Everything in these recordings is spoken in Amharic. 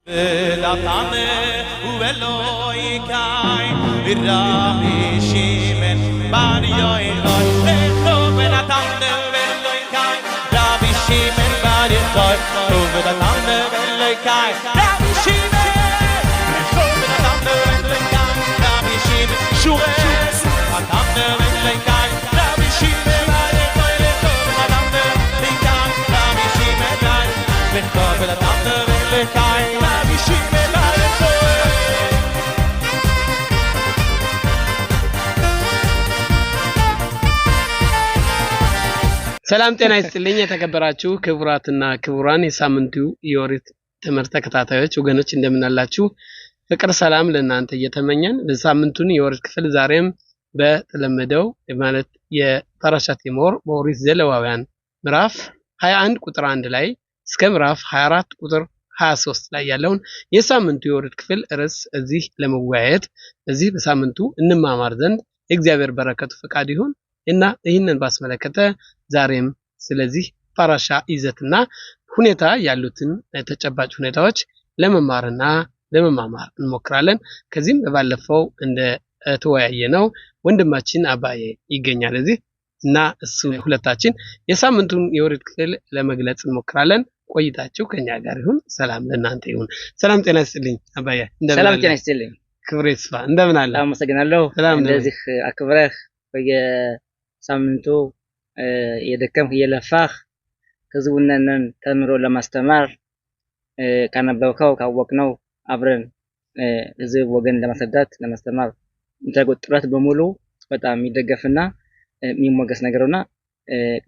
Belatame uveloi kai Rabbi Shimon bar Yochai Lecho belatame uveloi kai Rabbi Shimon bar Yochai Belatame uveloi kai Rabbi Shimon Lecho belatame uveloi kai Rabbi Shimon Shures belatame uveloi kai Rabbi Shimon bar Yochai Lecho belatame uveloi kai Rabbi Shimon Lecho belatame uveloi kai ሰላም ጤና ይስጥልኝ የተከበራችሁ ክቡራትና ክቡራን የሳምንቱ የኦሪት ትምህርት ተከታታዮች ወገኖች እንደምን አላችሁ? ፍቅር ሰላም ለእናንተ እየተመኘን በሳምንቱን የኦሪት ክፍል ዛሬም በተለመደው ማለት የፓራሻት ኤሞር በኦሪት ዘሌዋውያን ምዕራፍ 21 ቁጥር 1 ላይ እስከ ምዕራፍ 24 ቁጥር 23 ላይ ያለውን የሳምንቱ የኦሪት ክፍል ርዕስ እዚህ ለመወያየት እዚህ በሳምንቱ እንማማር ዘንድ የእግዚአብሔር በረከቱ ፈቃድ ይሁን እና ይህንን ባስመለከተ ዛሬም ስለዚህ ፓራሻ ይዘትና ሁኔታ ያሉትን ተጨባጭ ሁኔታዎች ለመማርና ለመማማር እንሞክራለን። ከዚህም በባለፈው እንደ ተወያየነው ወንድማችን አባዬ ይገኛል እዚህ እና እሱ ሁለታችን የሳምንቱን የኦሪት ክፍል ለመግለጽ እንሞክራለን። ቆይታችሁ ከኛ ጋር ይሁን። ሰላም ለእናንተ ይሁን። ሰላም ጤና ይስጥልኝ አባዬ። ሰላም ጤና ይስጥልኝ። ክብር ይስፋ። እንደምን አለ? አመሰግናለሁ። እንደዚህ አክብረህ በየሳምንቱ የደከምክ እየለፋህ ህዝቡንን ተምሮ ለማስተማር ካነበብከው ካወቅነው አብረን ህዝብ ወገን ለማስረዳት ለማስተማር የምታደርጉት ጥረት በሙሉ በጣም የሚደገፍና የሚሞገስ ነገርና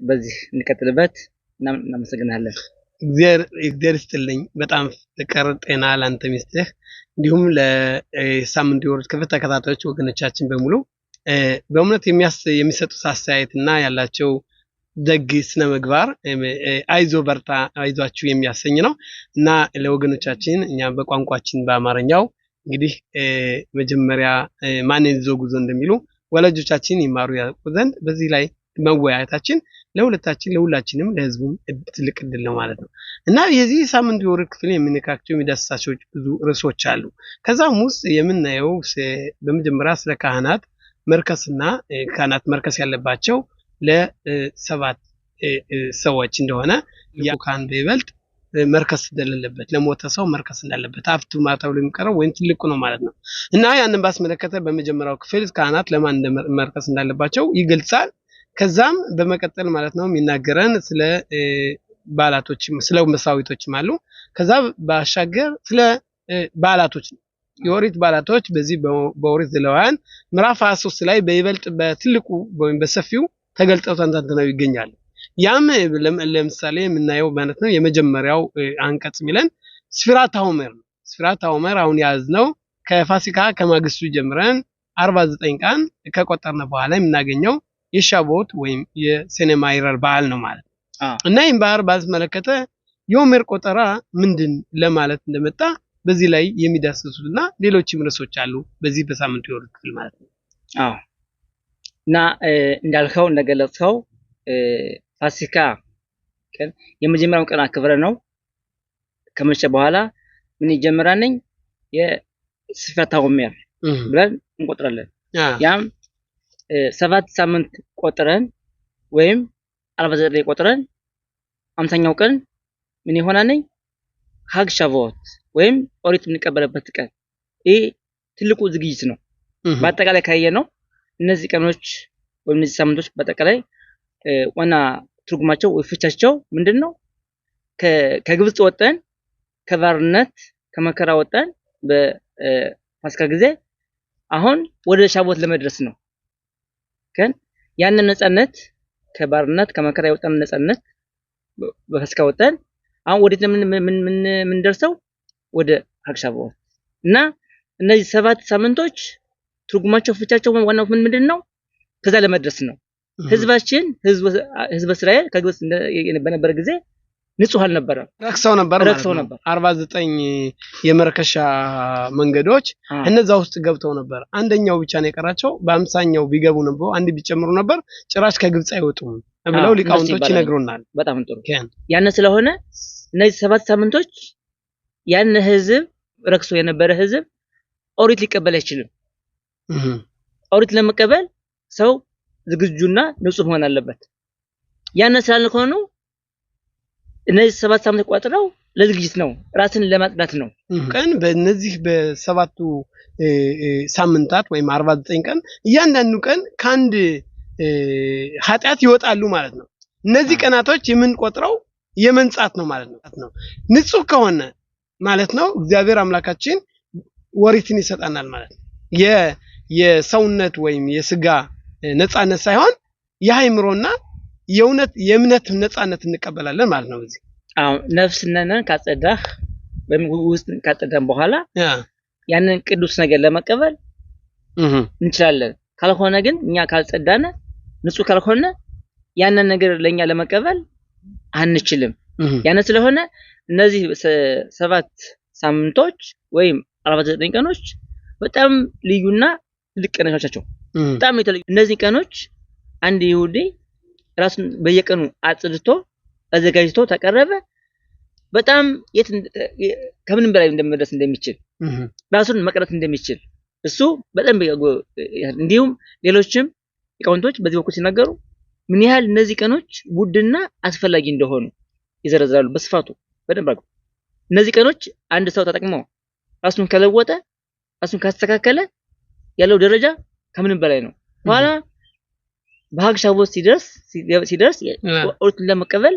በዚህ እንቀጥልበት። እናመሰግናለን። እግዚአብሔር ይስጥልኝ። በጣም ፍቅር ጤና ላንተ ሚስጥህ እንዲሁም ለሳምንቱ የኦሪት ክፍል ተከታታዮች ወገኖቻችን በሙሉ በእውነት የሚሰጡት አስተያየትና ያላቸው ደግ ስነ ምግባር አይዞ በርታ አይዟችሁ የሚያሰኝ ነው እና ለወገኖቻችን እኛ በቋንቋችን በአማርኛው እንግዲህ መጀመሪያ ማንን ይዞ ጉዞ እንደሚሉ ወላጆቻችን ይማሩ ያውቁ ዘንድ በዚህ ላይ መወያየታችን ለሁላችንም ለህዝቡም ትልቅ እድል ነው ማለት ነው እና የዚህ ሳምንቱ የኦሪት ክፍል የምንካቸው የሚዳስሳቸው ብዙ ርዕሶች አሉ። ከዛም ውስጥ የምናየው በመጀመሪያ ስለ ካህናት መርከስና ካህናት መርከስ ያለባቸው ለሰባት ሰዎች እንደሆነ ያውካን በይበልጥ መርከስ እንደሌለበት ለሞተ ሰው መርከስ እንዳለበት አፍቱ ማታው ለሚቀረው ወይም ትልቁ ነው ማለት ነው እና ያንን ባስመለከተ በመጀመሪያው ክፍል ካህናት ለማን መርከስ እንዳለባቸው ይገልጻል። ከዛም በመቀጠል ማለት ነው የሚናገረን ስለ ባላቶችም ስለ መስዋዕቶችም አሉ። ከዛ ባሻገር ስለ ባላቶች የኦሪት ባላቶች በዚህ በኦሪት ዘሌዋውያን ምዕራፍ 23 ላይ በይበልጥ በትልቁ ወይም በሰፊው ተገልጠው ተንተንተው ይገኛሉ። ያም ለምሳሌ የምናየው ማለት ነው የመጀመሪያው አንቀጽ ሚለን ስፊራት ሆመር ነው። ስፊራት ሆመር አሁን ያዝነው ከፋሲካ ከማግስቱ ጀምረን 49 ቀን ከቆጠርነ በኋላ የምናገኘው የሻቦት ወይም የሴኔማይረር በዓል ነው ማለት ነው እና ይህን በዓል ባስመለከተ የሆሜር ቆጠራ ምንድን ለማለት እንደመጣ በዚህ ላይ የሚዳስሱና ሌሎችም ርዕሶች አሉ በዚህ በሳምንቱ የኦሪት ክፍል ማለት ነው። እና እንዳልከው እንደገለጽከው ፋሲካ ቀን የመጀመሪያው ቀን አክብረ ነው ከመሸ በኋላ ምን ይጀምራል? የስፊራት ሆሜር ብለን እንቆጥራለን። ያም 7 ሳምንት ቆጥረን ወይም 49 ቆጥረን 50ኛው ቀን ምን ይሆናል? ሀግ ሻቮት ወይም ኦሪት የምንቀበልበት ቀን። ይህ ትልቁ ዝግጅት ነው። በአጠቃላይ ካየነው እነዚህ ቀኖች ወይም እነዚህ ሳምንቶች በአጠቃላይ ዋና ትርጉማቸው ወይ ፍቻቸው ምንድነው? ከግብጽ ወጣን ከባርነት ከመከራ ወጣን በፋሲካ ጊዜ አሁን ወደ ሻቦት ለመድረስ ነው። ያንን ነፃነት ከባርነት ከመከራ የወጣን ነፃነት በፋሲካ ወጣን አሁን ወዴት ምን ደርሰው ወደ ሀግ ሻቮት እና እነዚህ 7 ሳምንቶች ትርጉማቸው ፍቻቸው ዋናው ምንድነው? ከዛ ለመድረስ ነው። ህዝባችን ህዝበ እስራኤል ከግብጽ በነበረ ጊዜ ንጹህ አልነበረ ረክሰው ነበር 49 የመርከሻ መንገዶች እነዛ ውስጥ ገብተው ነበር። አንደኛው ብቻ ነው የቀራቸው። በ50ኛው ቢገቡ ነበር አንድ ቢጨምሩ ነበር ጭራሽ ከግብጽ አይወጡም ብለው ሊቃውንቶች ይነግሩናል። በጣም ጥሩ ያን ስለሆነ እነዚህ 7 ሳምንቶች ያን ህዝብ ረክሶ የነበረ ህዝብ ኦሪት ሊቀበል አይችልም። ኦሪት ለመቀበል ሰው ዝግጁና ንጹህ መሆን አለበት። ያን ስላልሆኑ እነዚህ 7 ሳምንት ቆጥረው ለዝግጅት ነው፣ ራስን ለማጽዳት ነው። ቀን በእነዚህ በሰባቱ ሳምንታት ወይም 49 ቀን እያንዳንዱ ቀን ከአንድ ኃጢአት ይወጣሉ ማለት ነው። እነዚህ ቀናቶች የምንቆጥረው የመንጻት ነው ማለት ነው። ንጹህ ከሆነ ማለት ነው እግዚአብሔር አምላካችን ወሪትን ይሰጣናል ማለት ነው። የሰውነት ወይም የስጋ ነፃነት ሳይሆን የአእምሮና የእምነት ነፃነት እንቀበላለን ማለት ነው። በዚህ ነፍስነን ካጸዳህ ውስጥ ካጸዳን በኋላ ያንን ቅዱስ ነገር ለመቀበል እንችላለን። ካልሆነ ግን እኛ ካልጸዳነ ንጹህ ካልሆነ ያንን ነገር ለኛ ለመቀበል አንችልም። ያን ስለሆነ እነዚህ 7 ሳምንቶች ወይም 49 ቀኖች በጣም ልዩና ትልቅ ቀኖች ናቸው። በጣም የተለዩ እነዚህ ቀኖች አንድ ይሁዲ ራሱን በየቀኑ አጽድቶ አዘጋጅቶ ተቀረበ በጣም ከምንም በላይ እንደመድረስ እንደሚችል ራሱን መቅረት እንደሚችል እሱ በጣም እንዲሁም ሌሎችም ሊቃውንቶች በዚህ በኩል ሲናገሩ ምን ያህል እነዚህ ቀኖች ውድና አስፈላጊ እንደሆኑ ይዘረዝራሉ በስፋቱ በደንብ አድርገው። እነዚህ ቀኖች አንድ ሰው ተጠቅሞ ራሱን ከለወጠ ራሱን ካስተካከለ ያለው ደረጃ ከምንም በላይ ነው። በኋላ በሐግ ሻቦት ሲደርስ ኦሪትን ለመቀበል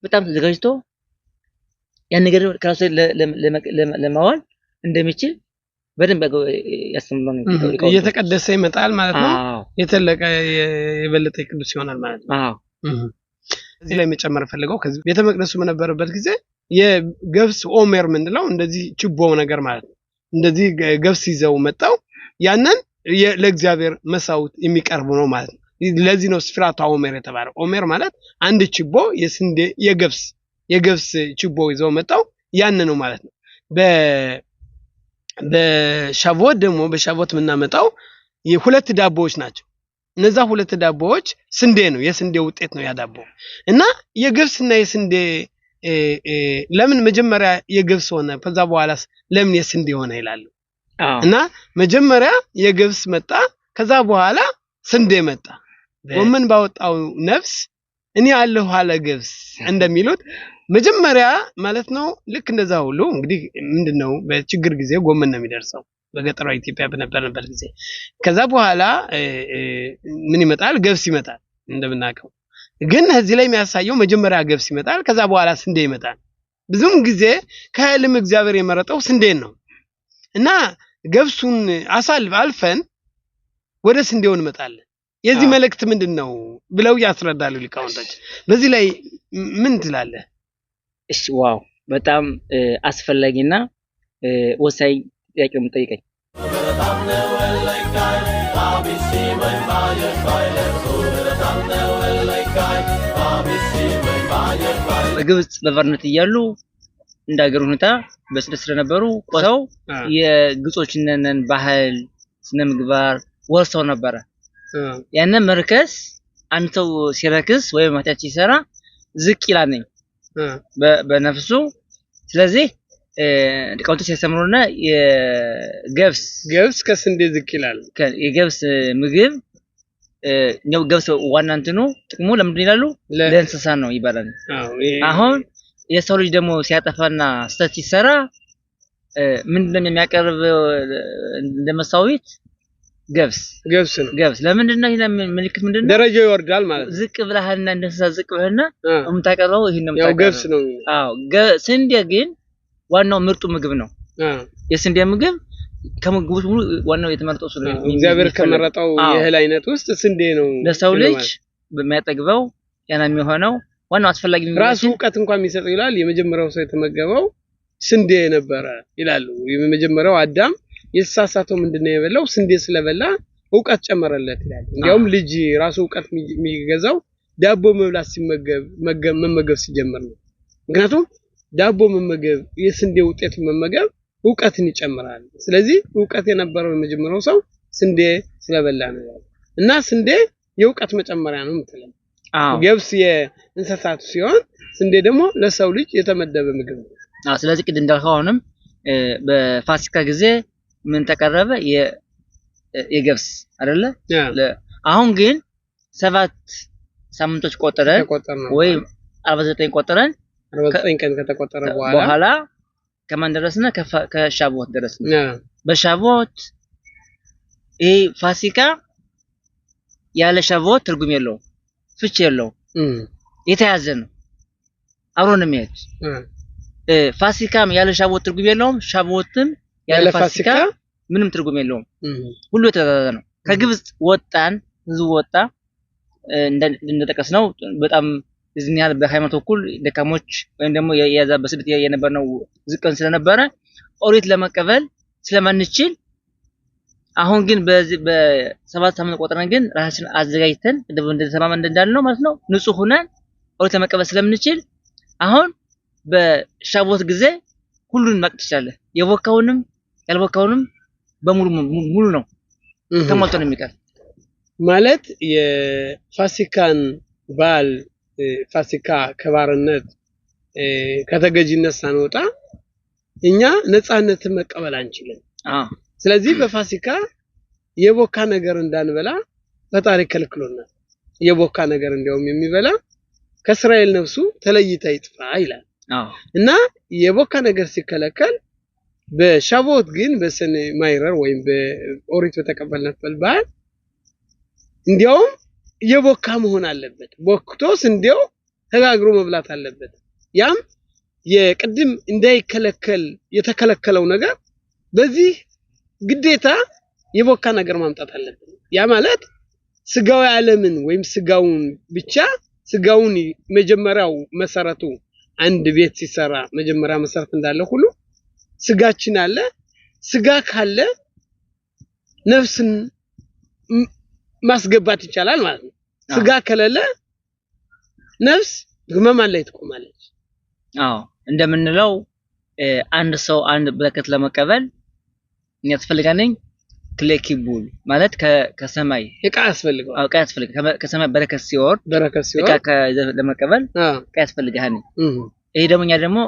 በጣም ተዘጋጅቶ ያን ነገር ከራሱ ለማዋል እንደሚችል በደንብ ያስተምራል። እየተቀደሰ ይመጣል ማለት ነው። የተለቀ የበለጠ ቅዱስ ይሆናል ማለት ነው። እዚህ ላይ መጨመር ፈልገው ከዚህ ቤተ መቅደሱ በነበረበት ጊዜ የገብስ ኦሜር ምንድነው እንደዚህ ችቦ ነገር ማለት ነው። እንደዚህ ገብስ ይዘው መጣው ያንን ለእግዚአብሔር መሳውት የሚቀርቡ ነው ማለት ነው። ለዚህ ነው ስፍራታ ኦሜር የተባለው። ኦሜር ማለት አንድ ችቦ የስንዴ የገብስ ችቦ ይዘው መጣው ያን ነው ማለት ነው። በሻቮት ደግሞ በሻቮት የምናመጣው የሁለት ዳቦዎች ናቸው። እነዛ ሁለት ዳቦዎች ስንዴ ነው፣ የስንዴ ውጤት ነው ያ ዳቦ እና የገብስና የስንዴ ለምን መጀመሪያ የገብስ ሆነ ከዛ በኋላ ለምን የስንዴ ሆነ ይላሉ። እና መጀመሪያ የገብስ መጣ ከዛ በኋላ ስንዴ መጣ። ጎመን ባወጣው ነፍስ እኔ አለሁ አለ ገብስ እንደሚሉት መጀመሪያ ማለት ነው። ልክ እንደዛ ሁሉ እንግዲህ ምንድነው በችግር ጊዜ ጎመን ነው የሚደርሰው በገጠራዊ ኢትዮጵያ በነበረበት ጊዜ። ከዛ በኋላ ምን ይመጣል? ገብስ ይመጣል እንደምናውቀው። ግን እዚህ ላይ የሚያሳየው መጀመሪያ ገብስ ይመጣል ከዛ በኋላ ስንዴ ይመጣል። ብዙም ጊዜ ከህልም እግዚአብሔር የመረጠው ስንዴን ነው እና ገብሱን አልፈን ወደ ስንዴው እንመጣለን። የዚህ መልእክት ምንድነው ብለው ያስረዳሉ ሊቃውንቶች። በዚህ ላይ ምን ትላለህ? እሺ ዋው በጣም አስፈላጊና ወሳኝ ጥያቄ ነው የምጠይቀኝ። በግብጽ በባርነት እያሉ እንደ ሀገር ሁኔታ በስደት ስለነበሩ ቆሰው የግብጾችንን ባህል ስነ ምግባር ወርሰው ነበረ። ያንን መርከስ አንድ ሰው ሲረክስ ወይም ኃጢአት ሲሰራ ዝቅ ይላል በነፍሱ። ስለዚህ ሊቃውንቶች ሲያስተምሩና የገብስ ከስንዴ ዝቅ ይላል። የገብስ ምግብ ነው። ገብስ ዋና እንትኑ ጥቅሙ ለምንድን ይላሉ? ለእንስሳ ነው ይባላል። አሁን የሰው ልጅ ደግሞ ሲያጠፋና ስህተት ሲሰራ ምንድነው የሚያቀርብ እንደመሳዊት? ገብስ ለምንድን ነው? ይሄን ምልክት ምንድነው? ደረጃው ይወርዳል ማለት ነው። ዝቅ ብለህና እንደንስሳ ዝቅ ብለህና የምታቀርበው ይሄን ነው የምታቀርበው። ያው ገብስ ነው። ስንዴ ግን ዋናው ምርጡ ምግብ ነው። የስንዴ ምግብ ከምግቦች ሁሉ ዋናው የተመረጠው እሱ ነው። እግዚአብሔር ከመረጠው የእህል አይነት ውስጥ ስንዴ ነው ለሰው ልጅ በሚያጠግበው ያና የሚሆነው ዋናው አስፈላጊ ነው። ራሱ ዕውቀት እንኳን የሚሰጠው ይላል የመጀመሪያው ሰው የተመገበው ስንዴ ነበረ ይላሉ። የመጀመሪያው አዳም የተሳሳተው ምንድነው የበላው? ስንዴ ስለበላ ዕውቀት ጨመረለት ይላል። እንዲያውም ልጅ ራሱ ዕውቀት የሚገዛው ዳቦ መብላት መመገብ ሲጀምር ነው። ምክንያቱም ዳቦ መመገብ የስንዴ ውጤት መመገብ ዕውቀትን ይጨምራል። ስለዚህ ዕውቀት የነበረው የመጀመሪያው ሰው ስንዴ ስለበላ ነው እና ስንዴ የዕውቀት መጨመሪያ ነው የምትለው። ገብስ የእንስሳት ሲሆን ስንዴ ደግሞ ለሰው ልጅ የተመደበ ምግብ ነው። ስለዚህ ቅድም እንዳልከው አሁንም በፋሲካ ጊዜ ምን ተቀረበ የገብስ አይደለ አሁን ግን 7 ሳምንቶች ቆጠረን ወይ 49 ቆጠረን 49 ቀን ከተቆጠረ በኋላ ከማን ደረስና ከሻቦት ደረስና በሻቦት ፋሲካ ያለ ሻቦት ትርጉም የለው ፍቺ የለው የተያዘ ነው አብሮ ነው የሚሄድ ፋሲካም ያለ ሻቦት ትርጉም የለውም ሻቦትም ያለ ፋሲካ ምንም ትርጉም የለውም ሁሉ የተያዘ ነው ከግብጽ ወጣን ህዝቡ ወጣ እንደተጠቀስነው በጣም እዚህ ያለ በሃይማኖት በኩል ደካሞች ወይም ደግሞ የያዛ በስደት የነበርነው ዝቅን ስለነበረ ኦሪት ለመቀበል ስለማንችል አሁን ግን በዚህ በ7 ሳምንት ቆጥረን ግን ራሳችን አዘጋጅተን እንደተማመን እንዳልነው ማለት ነው ንጹህ ሆነን ኦሪት ለመቀበል ስለምንችል አሁን በሻቦት ጊዜ ሁሉን ማቅጥ ይችላል የቦካውንም ያልቦካውንም በሙሉ ነው ተሞልቶ ነው የሚቀር ማለት የፋሲካን በዓል ፋሲካ ከባርነት ከተገጂነት ሳንወጣ እኛ ነፃነትን መቀበል አንችልም ስለዚህ በፋሲካ የቦካ ነገር እንዳንበላ ፈጣሪ ከልክሎናል የቦካ ነገር እንዲያውም የሚበላ ከእስራኤል ነፍሱ ተለይታ ይጥፋ ይላል እና የቦካ ነገር ሲከለከል በሻቦት ግን በሰኔ ማይረር ወይም በኦሪት በተቀበልነው በዓል እንዲያውም የቦካ መሆን አለበት ቦክቶስ እንዲያው ተጋግሮ መብላት አለበት ያም የቅድም እንዳይከለከል የተከለከለው ነገር በዚህ ግዴታ የቦካ ነገር ማምጣት አለበት ያ ማለት ስጋው ዓለምን ወይም ስጋውን ብቻ ስጋውን መጀመሪያው መሰረቱ አንድ ቤት ሲሰራ መጀመሪያ መሰረት እንዳለ ሁሉ ስጋችን አለ ስጋ ካለ ነፍስን ማስገባት ይቻላል ማለት ነው ስጋ ከሌለ ነፍስ ግመማ ላይ ትቆማለች እንደምንለው አንድ ሰው አንድ በረከት ለመቀበል የሚያስፈልጋነኝ ክሌኪቡል ማለት ከሰማይ እቃ ያስፈልጋል እቃ ያስፈልጋል ከሰማይ በረከት ሲወርድ እቃ ለመቀበል እቃ ያስፈልጋል ይሄ ደሞኛ ደግሞ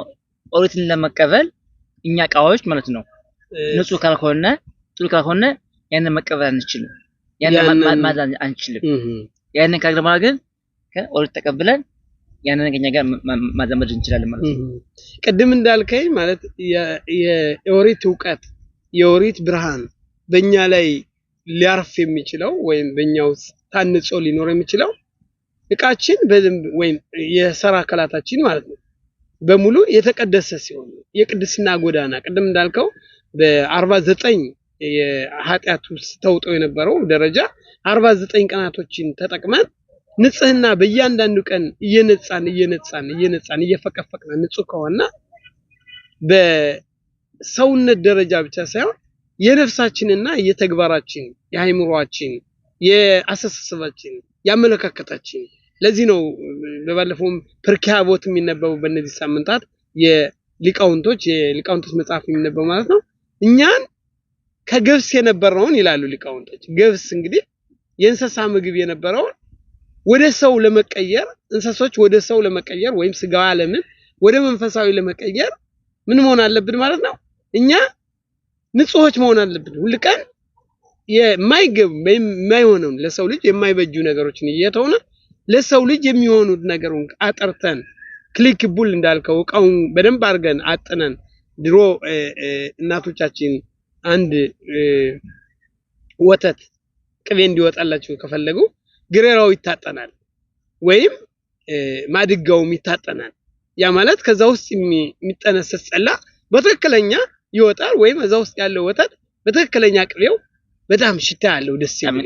ኦሪትን ለመቀበል እኛ ቃዎች ማለት ነው ንጹህ ካልሆነ ጥሩ ካልሆነ ያንን መቀበል አንችልም ያንን ማዛን አንችልም ያንን ካግረማ ግን ከኦሪት ተቀብለን ያንን ከኛ ጋር ማዛመድ እንችላለን ማለት ነው ቅድም እንዳልከኝ ማለት የኦሪት ዕውቀት የኦሪት ብርሃን በእኛ ላይ ሊያርፍ የሚችለው ወይም በእኛው ታንጾ ሊኖር የሚችለው እቃችን በደንብ ወይም የሰራ አካላታችን ማለት ነው በሙሉ የተቀደሰ ሲሆን የቅድስና ጎዳና ቅድም እንዳልከው በ49 የኃጢአት ውስጥ ተውጦ የነበረው ደረጃ 49 ቀናቶችን ተጠቅመን ንጽህና በእያንዳንዱ ቀን እየነጻን እየፈቀፈቅና ንጹህ ከሆነ በሰውነት ደረጃ ብቻ ሳይሆን የነፍሳችንና የተግባራችን የአይምሮአችን የአስተሳሰባችን ያመለካከታችን ለዚህ ነው በባለፈውም ፕርኪያቦት የሚነበበው በእነዚህ ሳምንታት የሊቃውንቶች መጽሐፍ የሚነበበው ማለት ነው እኛን ከገብስ የነበረውን ይላሉ ሊቃውንቶች ገብስ እንግዲህ የእንስሳ ምግብ የነበረውን ወደ ሰው ለመቀየር እንስሶች ወደ ሰው ለመቀየር ወይም ስጋው ዓለምን ወደ መንፈሳዊ ለመቀየር ምን መሆን አለብን ማለት ነው እኛ ንጹሆች መሆን አለብን ሁሉ ቀን የማይሆነው ለሰው ልጅ የማይበጁ ነገሮችን እየተውነ ለሰው ልጅ የሚሆኑት ነገሩን አጠርተን ክሊክቡል እንዳልከው እቃውን በደንብ አድርገን አጥነን ድሮ እናቶቻችን አንድ ወተት ቅቤ እንዲወጣላችሁ ከፈለጉ ግሬራው ይታጠናል ወይም ማድጋውም ይታጠናል ያ ማለት ከዛ ውስጥ የሚጠነሰስ ጸላ በትክክለኛ ይወጣል ወይም እዛ ውስጥ ያለው ወተት በትክክለኛ ቅቤው በጣም ሽታ ያለው ደስ የሚል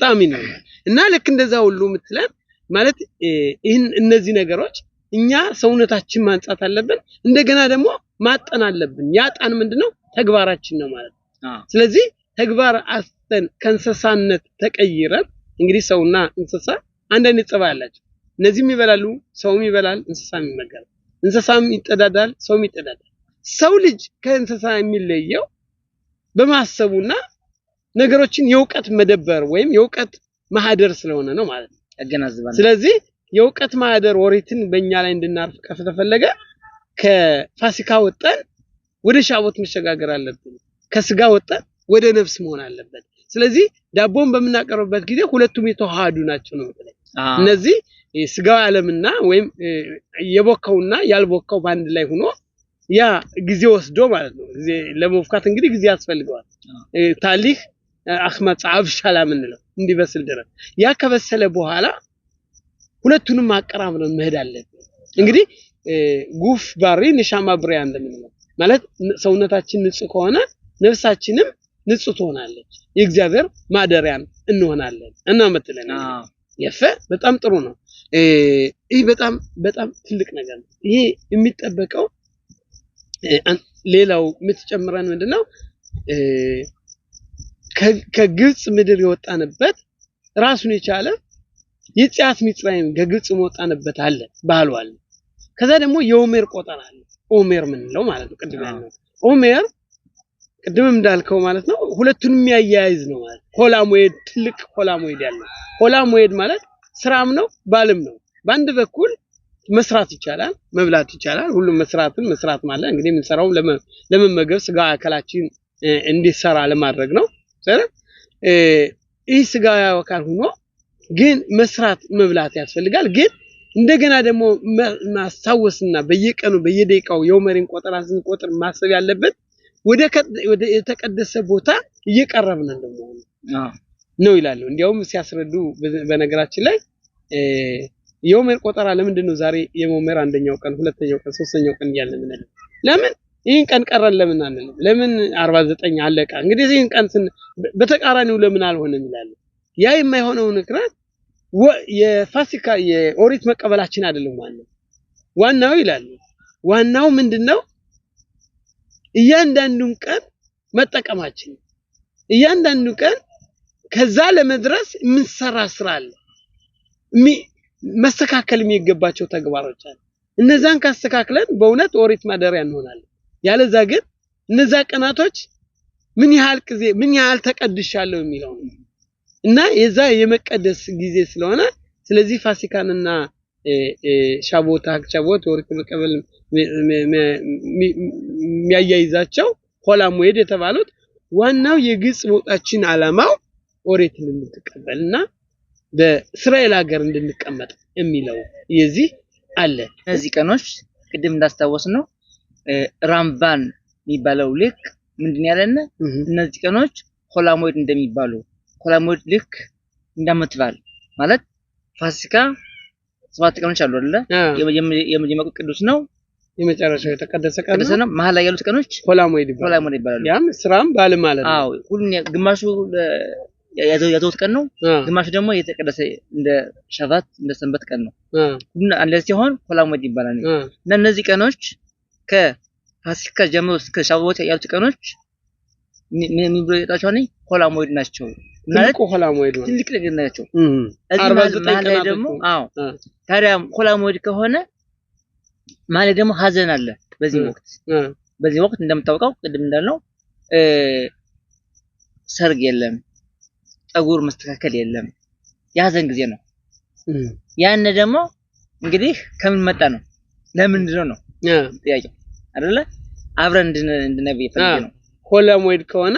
ጣዕም ነው እና ልክ እንደዛ ሁሉ ምትለን ማለት እነዚህ ነገሮች እኛ ሰውነታችን ማንጻት አለብን እንደገና ደግሞ ማጠን አለብን ያጣን ምንድነው ተግባራችን ነው ማለት ስለዚህ ተግባር አስተን ከእንስሳነት ተቀይረን እንግዲህ ሰውና እንስሳ አንድ አይነት ጸባይ አላቸው እነዚህም ይበላሉ ሰውም ይበላል እንስሳም ይመገባል እንስሳም ይጠዳዳል ሰውም ይጠዳዳል ሰው ልጅ ከእንስሳ የሚለየው በማሰቡና ነገሮችን የውቀት መደበር ወይም የውቀት ማህደር ስለሆነ ነው ማለት ነው ያገናዝባል ስለዚህ የውቀት ማህደር ኦሪትን በእኛ ላይ እንድናርፍ ከተፈለገ ከፋሲካ ወጣን ወደ ሻቦት መሸጋገር አለብን ከስጋ ወጣን ወደ ነፍስ መሆን አለበት ስለዚህ ዳቦን በመናቀርብበት ጊዜ ሁለቱም የተዋሃዱ ናቸው ነው እነዚህ ስጋው ዓለምና ወይም የቦካውና ያልቦካው ባንድ ላይ ሆኖ ያ ጊዜ ወስዶ ማለት ነው ጊዜ ለመፍካት እንግዲህ ጊዜ ያስፈልጋል ታሪክ አخمጥ አብሻላ ምንለው እንዲበስል ድረስ ያ ከበሰለ በኋላ ሁለቱንም አቀራምረን መሄድ አለብን እንግዲህ ጉፍ ባሪ ንሻማ ብሪያ እንደምንለው ማለት ሰውነታችን ንጹህ ከሆነ ነፍሳችንም ንጹህ ትሆናለች የእግዚአብሔር ማደሪያን እንሆናለን እና መጥለን የፈ በጣም ጥሩ ነው ይሄ በጣም ትልቅ ነገር ነው ይሄ የሚጠበቀው ሌላው ምትጨምረን ምንድነው ከግብጽ ምድር የወጣንበት ራሱን የቻለ የጽያት ሚጽራይም ከግብጽ መውጣንበት አለ ባሏል ከዛ ደግሞ የኦሜር ቆጠራ አለ ኦሜር ምንለው ማለት ነው ቅድም ያለው ኦሜር ቅድም እንዳልከው ማለት ነው ሁለቱንም የሚያያይዝ ነው ማለት ሆላሞይድ ትልቅ ሆላሞይድ ያለው ሆላሞይድ ማለት ስራም ነው ባልም ነው በአንድ በኩል መስራት ይቻላል መብላት ይቻላል ሁሉም መስራት ማለት እንግዲህ የምንሰራው ለመመገብ ስጋ አካላችን እንዲሰራ ለማድረግ ነው ሰራ ይህ ስጋ አካል ሆኖ ግን መስራት መብላት ያስፈልጋል ግን እንደገና ደግሞ ማሳወስና በየቀኑ በየደቂቃው የኦሜርን ቆጠራ ስንቆጥር ማሰብ ያለበት ወደ የተቀደሰ ቦታ እየቀረብን ነው ይላሉ እንዲያውም ሲያስረዱ በነገራችን ላይ የኦሜር ቆጠራ ለምንድን ነው ዛሬ የኦሜር አንደኛው ቀን ሁለተኛው ቀን ሶስተኛው ቀን ያለን ምን ለምን ይሄን ቀን ቀረን ለምን 49 አለቃ እንግዲህ ይሄን ቀን በተቃራኒው ለምን አልሆነም ይላሉ ያ የማይሆነው ንክራት የፋሲካ የኦሪት መቀበላችን አይደለም ዋናው ይላሉ ዋናው ምንድነው እያንዳንዱን ቀን መጠቀማችን እያንዳንዱ ቀን ከዛ ለመድረስ ምንሰራ ስራ አለ መስተካከል የሚገባቸው ተግባሮች አሉ እነዛን ካስተካክለን በእውነት ኦሪት ማደሪያ እንሆናለን ያለዛ ግን እነዛ ቀናቶች ምን ያህል ተቀድሻለሁ የሚለው እና የዛ የመቀደስ ጊዜ ስለሆነ ስለዚህ ፋሲካንና ሻቦት ኦሪት መቀበል የሚያያይዛቸው ሆላሞይድ የተባሉት ዋናው የግብጽ መውጣችን ዓላማው ኦሪትን እንድንቀበልና በእስራኤል ሀገር እንድንቀመጥ የሚለው የዚህ አለ እነዚህ ቀኖች ቅድም እንዳስታወስነው ራምባን የሚባለው ልክ ምንድን ያለና እነዚህ ቀኖች ሆላሞይድ እንደሚባሉ ሆላሞይድ ልክ እንደምትባል ማለት ፋሲካ 7 ቀኖች አሉ አይደለ የመጀመሪያው ቅዱስ ነው የመጨረሻው የተቀደሰ ቀን ነው መሃል ላይ ያሉት ቀኖች ሆላሞይድ ይባላሉ ያም ስራም ባል ማለት ነው አዎ ሁሉን ግማሹ ያዘውት ቀን ነው ግማሹ ደግሞ የተቀደሰ እንደ ሻባት እንደ ሰንበት ቀን ነው ሁሉን አንድ ሲሆን ሆላሞይድ ይባላል እና እነዚህ ቀኖች ከፋሲካ ጀምሮ እስከ ሻባት ያሉት ቀኖች ምን ብሎ ይጣቻው ሆላሞይድ ናቸው ማለት ሆላሞይድ ነው ትልቅ ነገር ናቸው 49 ቀናት ደግሞ አዎ ታዲያ ሆላሞይድ ከሆነ ማለት ደግሞ ሀዘን አለ በዚህ ወቅት እንደምታውቀው ቅድም እንዳልነው ሰርግ የለም ጸጉር መስተካከል የለም ያዘን ጊዜ ነው ያን ደግሞ እንግዲህ ከምን መጣ ነው ለምንድን ነው ጥያቄው አይደለ አብረን እንድነብይ ፈልገ ነው ሆላሞይድ ከሆነ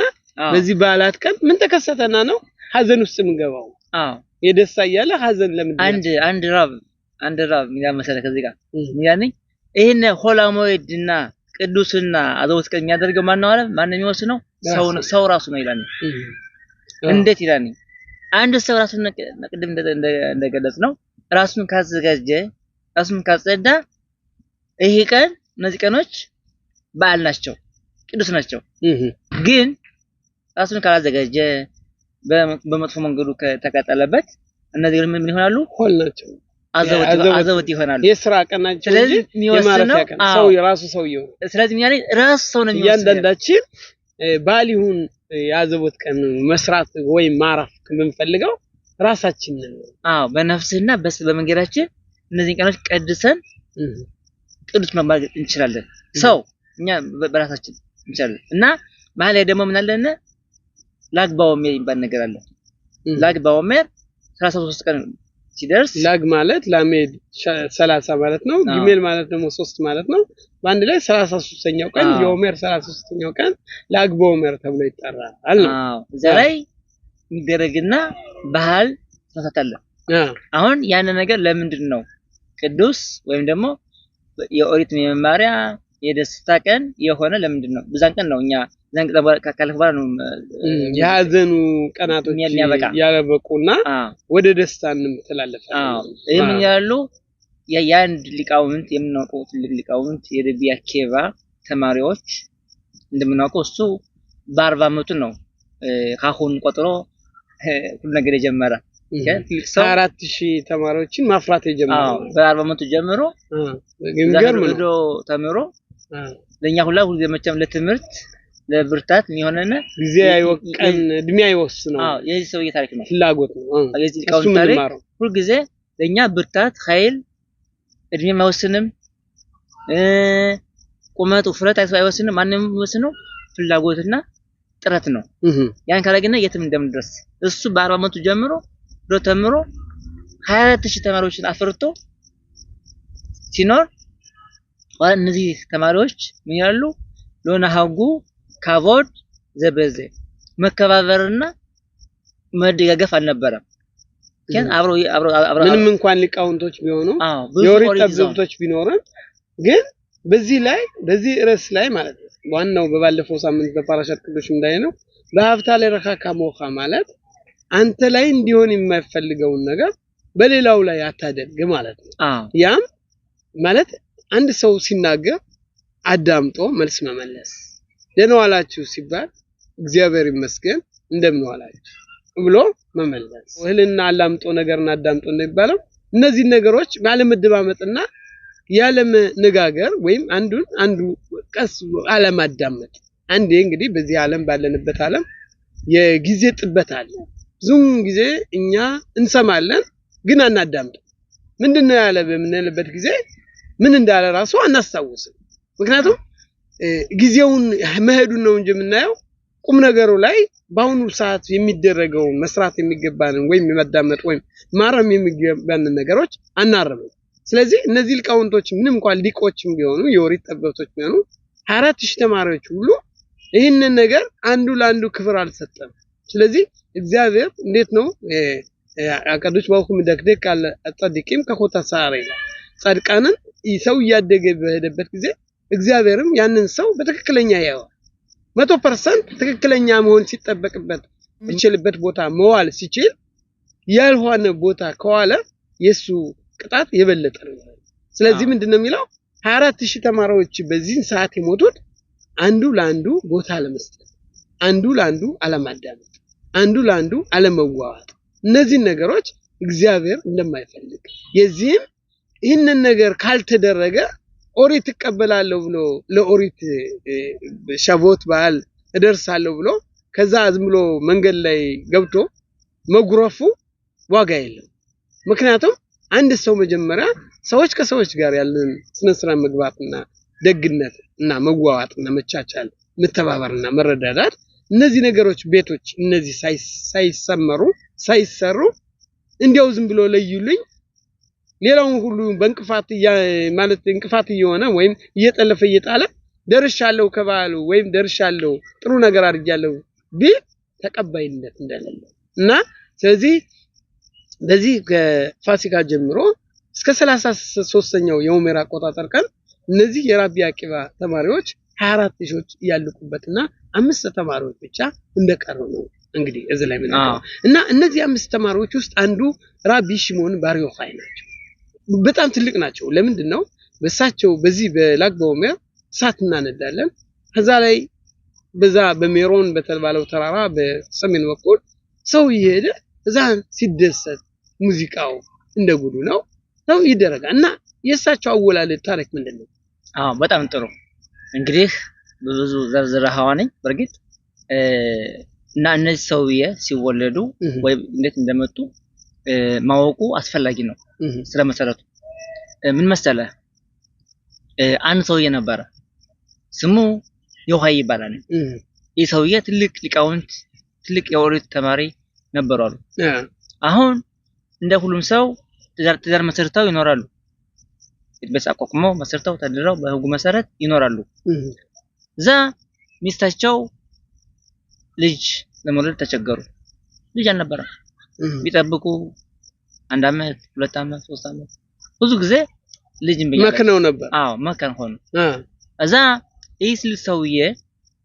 በዚህ በዓላት ቀን ምን ተከሰተና ነው ሀዘን ውስጥ ምንገባው የደስታ ያለ ሀዘን ለምን አንድ ራብ ምን ያመሰለ ከዚህ ጋር ያኔ ይሄን ሆላሞይድና ቅዱስና አዘውት ቀን የሚያደርገው ማን ነው አለ ማን ነው የሚወስነው ሰው ራሱ ነው ይላል እንዴት ይላል አንድ ሰው ራሱን ቅድም እንደገለጽ ነው ራሱን ካዘጋጀ ራሱን ካጸዳ ይሄ ቀን እነዚህ ቀኖች በዓል ናቸው ቅዱስ ናቸው ግን ራሱን ካላዘጋጀ በመጥፎ መንገዱ ከተቃጠለበት እነዚህ ምን ይሆናሉ ሆል ናቸው አዘውት ይሆናሉ የሥራ ቀናቸው ስለዚህ የማረፊያ ቀን ሰው የራሱ ሰው ይሁን ስለዚህ ምን ያለኝ ራሱ ሰው ነው ያንዳንዳችን ባል ይሁን ያዘውት ቀን መስራት ወይ ማራፍ ከምንፈልገው ራሳችን ነው በነፍስና በመንገዳችን እነዚህ ቀኖች ቀድሰን ቅዱስ መባል እንችላለን ሰው እኛ በራሳችን እንችላለን እና ማለት ደግሞ ምን አለና ላግባው የሚባል ነገር አለ ላግባው 33 ቀን ሲደርስ ላግ ማለት ላሜድ 30 ማለት ነው ጊሜል ማለት ደግሞ 3 ማለት ነው በአንድ ላይ 33ኛው ቀን የኦሜር 33ኛው ቀን ላግ በኦሜር ተብሎ ይጠራል አልነው እዛ ላይ የሚደረግና ባህል ተፈተለ አሁን ያን ነገር ለምንድን ነው ቅዱስ ወይም ደግሞ የኦሪት መማሪያ የደስታ ቀን የሆነ ለምንድን ነው በዛን ቀን ነው እኛ ዘንቅ ካለፈባለ ነው ያዘኑ ቀናቶች ያለበቁና ወደ ደስታንም ተላለፈ ይሄ ምን ያሉ የያንድ ሊቃውንት የምናውቀው ትልቅ ሊቃውንት የረቢያ ኬባ ተማሪዎች እንደምናውቀው እሱ በ40 አመቱ ነው ካሁን ቆጥሮ ሁሉ ነገር የጀመረ 4000 ተማሪዎችን ማፍራት የጀመረ በ40 አመቱ ጀምሮ የሚገርም ነው ተምሮ ለኛ ሁላ ሁሉ ዘመቻም ለትምህርት ለብርታት የሚሆነና ጊዜ አይወቀን እድሜ አይወስነው የዚህ ሰው ታሪክ ነው ፍላጎት ነው የዚህ ሊቃውንት ታሪክ ሁሉ ጊዜ ለኛ ብርታት ኃይል እድሜ ማይወስንም ቁመት ውፍረት አይወስንም ማንንም የሚወስነው ፍላጎትና ጥረት ነው ያን ካላገኘ የትም እንደምንደርስ እሱ በ40 አመቱ ጀምሮ ተምሮ 24000 ተማሪዎችን አፍርቶ ሲኖር እነዚህ ተማሪዎች ምን ያሉ ሎናሃጉ ካቮድ ዘበዘ መከባበርና መደጋገፍ አልነበረም ግን አብሮ ምንም እንኳን ሊቃውንቶች ቢሆኑ የኦሪት ጠበብቶች ቢኖርም ግን በዚህ ርዕስ ላይ ማለት ነው ዋናው በባለፈው ሳምንት በፓራሻት ቅዱስ እንዳይነው በሀብታ ላይ ረካካ ሞኻ ማለት አንተ ላይ እንዲሆን የማይፈልገውን ነገር በሌላው ላይ አታደርግ ማለት ነው ያም ማለት አንድ ሰው ሲናገር አዳምጦ መልስ መመለስ ደህና ዋላችሁ ሲባል እግዚአብሔር ይመስገን እንደምን ዋላችሁ ብሎ መመለስ ወህልና አላምጦ ነገርና አዳምጦ እንደሚባለው እነዚህ ነገሮች ባለመደባመጥና ያለም ንጋገር ወይም አንዱ ቀስ አለማዳመጥ አንዴ እንግዲህ በዚህ ዓለም ባለንበት ዓለም የጊዜ ጥበት አለ ብዙም ጊዜ እኛ እንሰማለን ግን አናዳምጥ ምንድነው ያለ በምንልበት ጊዜ ምን እንዳለ ራሱ አናስታውስም ምክንያቱም ጊዜውን መሄዱን ነው እንጂ የምናየው ቁም ነገሩ ላይ ባሁኑ ሰዓት የሚደረገው መስራት የሚገባንን ወይም የማዳመጥ ወይም ማረም የሚገባንን ነገሮች አናረምም ስለዚህ እነዚህ ሊቃውንቶች ምንም እንኳን ሊቆችም ቢሆኑ የኦሪት ጠበብቶች ቢሆኑ 24000 ተማሪዎች ሁሉ ይህንን ነገር አንዱ ለአንዱ ክብር አልሰጠም ስለዚህ እግዚአብሔር እንዴት ነው አቀዱስ ባውኩም ደክደክ አለ አጸድቂም ከኮታ ሳሬ ጻድቃንን ሰው ያደገ በሄደበት ጊዜ እግዚአብሔርም ያንን ሰው በትክክለኛ ያው 100% ትክክለኛ መሆን ሲጠበቅበት ይችልበት ቦታ መዋል ሲችል ያልሆነ ቦታ ከዋለ የሱ ቅጣት የበለጠ ነው ስለዚህ ምንድነው የሚለው 24000 ተማሪዎች በዚህ ሰዓት የሞቱት አንዱ ለአንዱ ቦታ ለመስጠት አንዱ ለአንዱ አለማዳመጥ አንዱ ለአንዱ አለመዋዋጥ እነዚህ ነገሮች እግዚአብሔር እንደማይፈልግ የዚህም ይህንን ነገር ካልተደረገ ኦሪት ተቀበላለሁ ብሎ ለኦሪት ሻቦት በዓል እደርሳለሁ ብሎ ከዛ ዝም ብሎ መንገድ ላይ ገብቶ መጉረፉ ዋጋ የለም ምክንያቱም አንድ ሰው መጀመሪያ ሰዎች ከሰዎች ጋር ያለን ስነ ስርዓት መግባትና ደግነት እና መዋዋጥና መቻቻል መተባበርና መረዳዳት እነዚህ ነገሮች ቤቶች እነዚህ ሳይሰሩ እንዲያው ዝም ብሎ ለዩልኝ ሌላው ሁሉ በእንቅፋት ማለት እንቅፋት እየሆነ ወይም እየጠለፈ እየጣለ ደርሻለሁ ከባሉ ወይም ደርሻለሁ ጥሩ ነገር አድርጋለሁ ቢል ተቀባይነት እንደሌለ እና ስለዚህ በዚህ ከፋሲካ ጀምሮ እስከ 33ኛው የኦሜር አቆጣጠር ቀን እነዚህ የራቢ አቂባ ተማሪዎች 24 ሺዎች ያልቁበትና 5 ተማሪዎች ብቻ እንደቀሩ ነው እንግዲህ እዚህ ላይ ምንድነው እና እነዚህ 5 ተማሪዎች ውስጥ አንዱ ራቢ ሽሞን ባር ዮሐይ ናቸው በጣም ትልቅ ናቸው ለምንድነው በሳቸው በዚህ በላግ በኦሜር እሳት እናነዳለን ከዛ ላይ በዛ በሜሮን በተባለው ተራራ በሰሜን በኩል ሰው ይሄደ እዛን ሲደሰት ሙዚቃው እንደጉዱ ነው ይደረጋል እና የሳቸው አወላለድ ታሪክ ምንድነው በጣም ጥሩ እንግዲህ ብዙ ዘርዝረሃዋነኝ በርግጥ እና እነዚህ ሰውዬ ሲወለዱ ወይ እንዴት እንደመጡ ማወቁ አስፈላጊ ነው ስለመሰረቱ ምን መሰለ አንድ ሰውዬ ነበር ስሙ ዮሐይ ይባላል ይህ ሰውዬ ትልቅ ሊቃውንት ትልቅ የኦሪት ተማሪ ነበሩ አሉ አሁን እንደ ሁሉም ሰው ትዳር መሰርተው ይኖራሉ። ቤተሰብ አቋቁመው መሰርተው ተድረው በህጉ መሰረት ይኖራሉ። እዛ ሚስታቸው ልጅ ለመውለድ ተቸገሩ። ልጅ አልነበረም። ቢጠብቁ 1 አመት 2 አመት 3 አመት ብዙ ጊዜ ልጅ መከነው ነበር። አዎ መከን ሆነ። እዛ ይህ ሰውዬ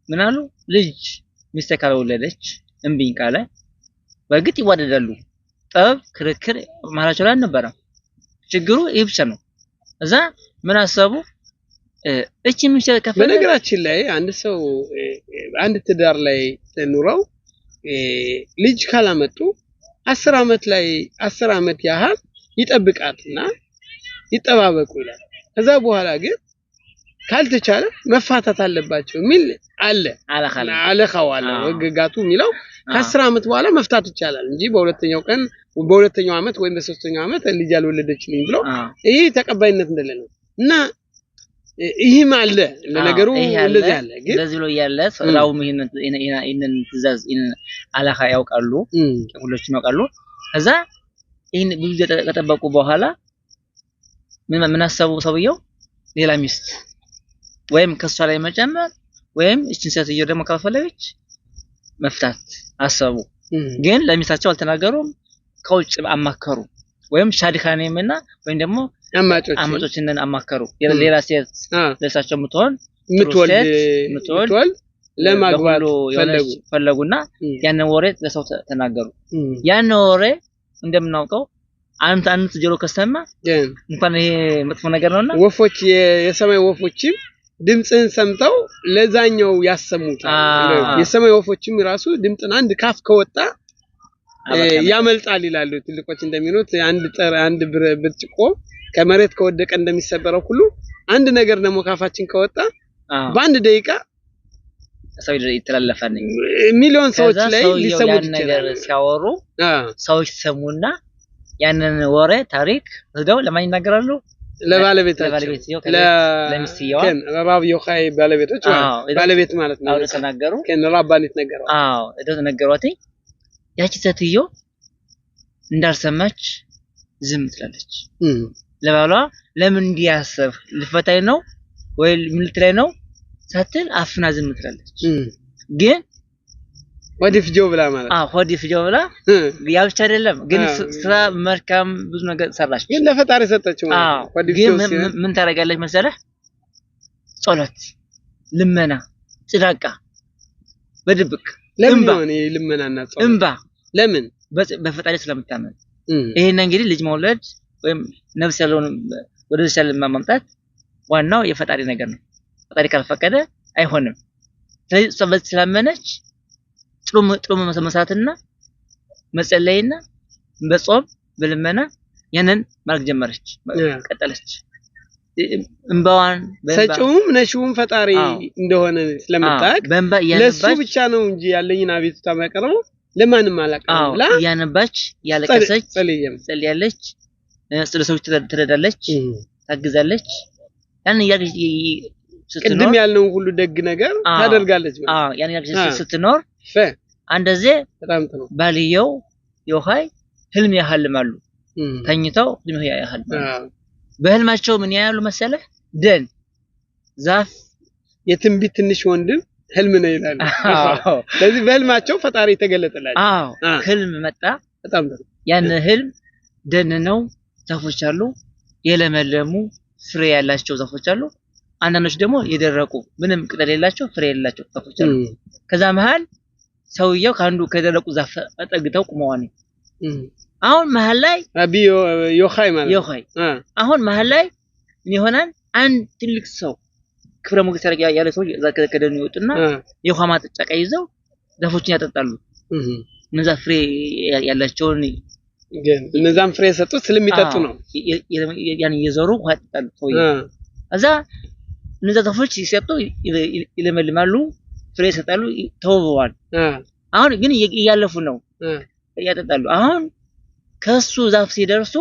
ምን አሉ? ልጅ ሚስቴ ካልወለደች እምቢኝ ካለ በግጥ ይዋደዳሉ። ጠብ ክርክር ማራቸው ላይ አልነበረም። ችግሩ ይህ ብቻ ነው። እዛ ምን አሰቡ? እቺ ምን ከፈለ በነገራችን ላይ አንድ ሰው አንድ ትዳር ላይ ኑረው ልጅ ካላመጡ 10 አመት ላይ 10 አመት ያህል ይጠብቃትና ይጠባበቁ ይላል። ከዛ በኋላ ግን ካልተቻለ መፋታት አለባቸው ሚል አለ። አለኻው አለ ወግጋቱ ሚለው ከ10 አመት በኋላ መፍታት ይቻላል እንጂ በሁለተኛው አመት ወይም በሶስተኛው አመት ልጅ ያልወለደችልኝ ብሎ ይሄ ተቀባይነት እንደሌለው እና ይሄም አለ ለነገሩ እንደዚህ አለ። ግን እንደዚህ ብሎ ያለ ሰራው ይሄንን ትእዛዝ ይሄንን አለኻ ያውቃሉ፣ ሁሎችም ያውቃሉ። ከዛ ይሄን ብዙ ተጠበቁ በኋላ ምን አሰቡ? ሰውየው ሌላ ሚስት ወይም ከሷ ላይ መጨመር ወይም እቺን ሴትዮ ደግሞ ካፈለገች መፍታት አሰቡ። ግን ለሚስታቸው አልተናገሩም። ከውጭ አማከሩ። ወይም ሻዲካኔምና ወይም ደግሞ አማጮችን አማከሩ። ሌላ ሴት ለሳቸው ምትወልድ ለማግባት ፈለጉና ያንን ወሬ ለሰው ተናገሩ። ያንን ወሬ እንደምናውቀው አንተ ጆሮ ከሰማ እንኳን ይሄ መጥፎ ነገር ነውና ወፎች የሰማይ ወፎችም ድምጽን ሰምተው ለዛኛው ያሰሙታል። የሰማይ ወፎችም ራሱ ድምጽን አንድ ካፍ ከወጣ ያመልጣል ይላሉ ትልቆች እንደሚሉት። አንድ ብርጭቆ ከመሬት ከወደቀ እንደሚሰበረው ሁሉ አንድ ነገር ደግሞ ካፋችን ከወጣ በአንድ ደቂቃ ሰው ይተላለፋል። ሚሊዮን ሰዎች ላይ ሊሰሙት ነገር ሲያወሩ ሰዎች ሰሙና ያንን ወሬ ታሪክ ወስደው ለማን ይናገራሉ? ለባለቤታቸው ለሚስቲያዋ ለባብ ዮኻይ ባለቤቶች ባለቤት ማለት ነው። አውደ ተናገሩ ከነራባኒት ነገረው። ነገሯት። ያቺ ሴትዮ እንዳልሰማች ዝም ትላለች። ለባሏ ለምን እንዲያሰብ ልፈታይ ነው ወይ ምን ልትላይ ነው ሳትል አፍና ዝም ትላለች። ግን ወዲፍ ጆ ብላ ማለት ወዲፍ ጆ ብላ ያ ብቻ አይደለም ግን ስራ መልካም ብዙ ነገር ሰራች። ግን ለፈጣሪ ሰጠችው ማለት ወዲፍ ጆ ምን ታረጋለች መሰለህ? ጸሎት፣ ልመና፣ ጽዳቃ በድብቅ ለምን ነው ልመናና ጸሎት እንባ ለምን በፈጣሪ ስለምታመን። ይሄን እንግዲህ ልጅ መውለድ ወይም ነፍስ ያለውን ወደ ዘላለም ማምጣት ዋናው የፈጣሪ ነገር ነው። ፈጣሪ ካልፈቀደ አይሆንም። ስለዚህ ጸሎት ስላመነች ጥሩ መስማትና መጸለይና በጾም በልመና ያንን ማድረግ ጀመረች፣ ቀጠለች። እንባዋን ሰጪውም ነሽውም ፈጣሪ እንደሆነ ስለምታውቅ ለሱ ብቻ ነው እንጂ ያለኝን አቤቱታ ማቀርበው ለማንም አላቀርብም ብላ ያነባች ያለቀሰች ጸልያለች፣ ስለሰዎች ትረዳለች፣ ታግዛለች። ያን ቅድም ያልነው ሁሉ ደግ ነገር ታደርጋለች ማለት ያን ስትኖር አንደዜ በጣም ጥሩ ባልየው ዮኻይ ህልም ያህልማሉ። ተኝተው ህልም ያህልማሉ። በህልማቸው ምን ያያሉ መሰለህ? ደን ዛፍ የትንቢት ትንሽ ወንድም ህልም ነው ይላሉ። ስለዚህ በህልማቸው ፈጣሪ ተገለጠላቸው። ህልም መጣ። በጣም ጥሩ ያን ህልም ደን ነው፣ ዛፎች አሉ፣ የለመለሙ ፍሬ ያላቸው ዛፎች አሉ። አንዳንዶች ደግሞ የደረቁ ምንም ቅጠል የሌላቸው ፍሬ የሌላቸው ዛፎች አሉ። ከዛ መሃል ሰውየው ካንዱ ከደረቁ ዛፍ አጠግተው ቆመዋል። አሁን መሃል ላይ ዮኻይ ማለት ዮኻይ አሁን መሃል ላይ ምን ይሆናል? አንድ ትልቅ ሰው ክብረ ሞገስ ያለ ሰው ከደኑ ይወጡና የውሃ ማጠጫ ይዘው ዛፎችን ያጠጣሉ። እነዛ ፍሬ ያላቸውን እነዛም ፍሬ የሰጡት ስለሚጠጡ ነው። ያን እየዘሩ ውሃ ያጠጣሉ። እዛ እነዛ ዛፎች ሲሰጡ ይለመልማሉ፣ ፍሬ ይሰጣሉ፣ ተወበዋል። አሁን ግን እያለፉ ነው፣ ያጠጣሉ። አሁን ከሱ ዛፍ ሲደርሱ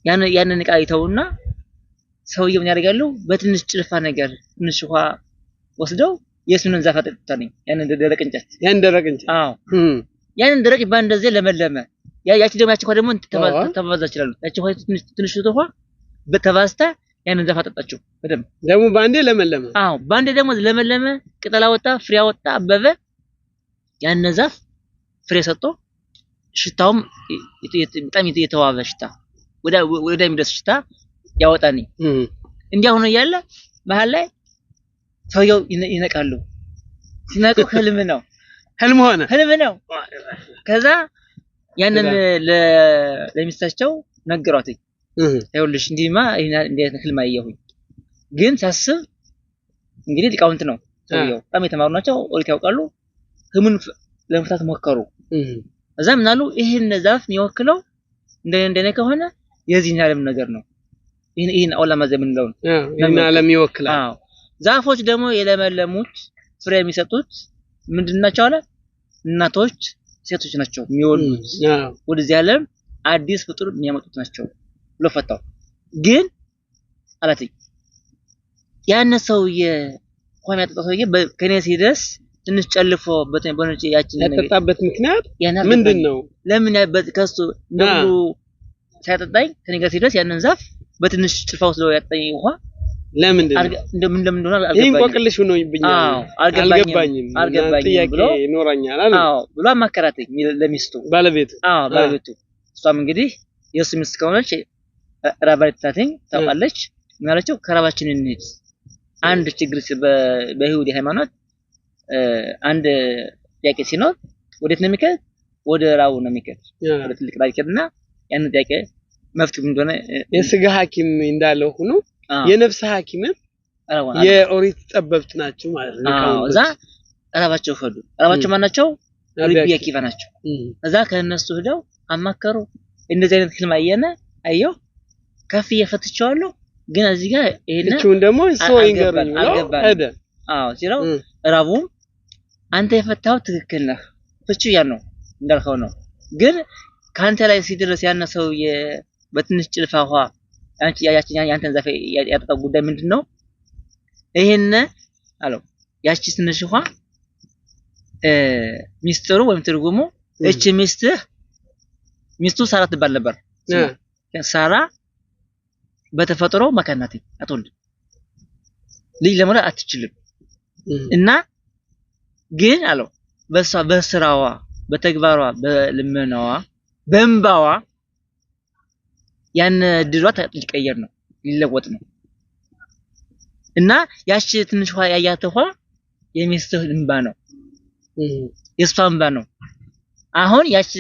ያንን ዕቃ ይተውና ሰውየው ምን ያደርጋሉ? በትንሽ ጭልፋ ነገር ትንሽ ውሃ ወስደው የሱንን ዛፍ አጠጥተው ያንን ደረቅ እንጨት ያንን ደረቅ ያንን ደረቅ ባንደዜ ለመለመ። ያቺ ደግሞ ተባዛ ይችላል ያቺ ውሃ ትንሽ ውሃ በተባስታ ያንን ዛፍ አጠጣችው በደም ደግሞ ባንዴ ለመለመ አዎ ባንዴ ደግሞ ለመለመ ቅጠላ ወጣ ፍሬ ወጣ አበበ ያን ዛፍ ፍሬ ሰጥቶ ሽታውም በጣም የተዋበ ሽታ ወደ የሚደርስ ሽታ ያወጣኒ እንዲያ ሆኖ ያለ መሃል ላይ ሰውየው ይነቃሉ ሲነቁ ህልም ነው ህልም ነው ከዛ ያንን ለሚስታቸው ነገሯት ይኸውልሽ እንዲማ እንዴት ህልም አየሁኝ ግን ሳስብ እንግዲህ ሊቃውንት ነው ሰውየው በጣም የተማሩ ናቸው ኦሪት ያውቃሉ ህልሙን ለመፍታት ሞከሩ እዛ ምናሉ ይሄን ዛፍ የሚወክለው እንደኔ ከሆነ የዚህን ዓለም ነገር ነው ይሄን አውላማ ዘመን ነው ይሄን ዓለም ይወክላል አዎ ዛፎች ደግሞ የለመለሙት ፍሬ የሚሰጡት ምንድነው አለ እናቶች ሴቶች ናቸው የሚወሉት ወደዚህ ዓለም አዲስ ፍጡር የሚያመጡት ናቸው ብሎ ፈታው ግን አላቲ ያን ሰውዬ ቆም ያጠጣው ሰውዬ ከኔ ሲደርስ ትንሽ ጨልፎ በነጭ ያችን ያጠጣበት ምክንያት ምንድነው ለምን ከሱ እንደው ሳይጠጣኝ ከኔ ጋር ሲደርስ ያንን ዛፍ በትንሽ ጭልፋው ስለው ያጠጣኝ ውሃ ለምን እንደሆነ ይሄን ቆቅልሽ ነው ይብኛል አልገባኝም ጥያቄ ይኖራኛል አለ አዎ ብሎ አማከራተኝ ለሚስቱ ባለቤቱ እሷም እንግዲህ የሱ ሚስት ከሆነች ራባይታተኝ ታውቃለች ማለቸው ከራባችን እንሂድ አንድ ችግር በይሁዲ ሃይማኖት አንድ ጥያቄ ሲኖር ወዴት ነው የሚከድ ወደ ራው ነው የሚከድ ወደ ትልቅ ራይከድና ያን ጥያቄ መፍትሄ እንደሆነ የስጋ ሐኪም እንዳለው ሆኖ የነፍስ ሐኪም የኦሪት ጠበብት ናቸው ማለት ነው እዛ ራባቸው ሄዱ ራባቸው ማናቸው ሪቢያ ኪፋ ናቸው እዛ ከነሱ ሄደው አማከሩ እንደዚህ አይነት ህልም አየው ከፍ እየፈትቸዋለሁ ግን እዚህ ጋር ይሄን እቹን ደግሞ ሰው ይንገሩኝ ሄደ ሲራው ራቡ አንተ የፈታው ትክክል ነህ ፍቹ ያ ነው እንዳልከው ነው ግን ካንተ ላይ ሲደርስ ያነ ሰው በትንሽ ጭልፋ ውሃ አንቺ ያንተን ዛፍ ያጠጣው ጉዳይ ምንድነው ይሄን አለው ያቺ ትንሽ ውሃ ሚስጥሩ ወይም ትርጉሙ እቺ ሚስቱ ሳራ ትባል ነበር ሳራ በተፈጥሮ መካናት አትወልድ ልጅ ለመውለድ አትችልም እና ግን አለው በስራዋ በተግባሯ በልመናዋ በእንባዋ ያን ድሯ ሊቀየር ነው ሊለወጥ ነው እና ያቺ ትንሽ ውሃ ያያት ውሃ የሚስትህ እንባ ነው የሷ እንባ ነው አሁን ያቺ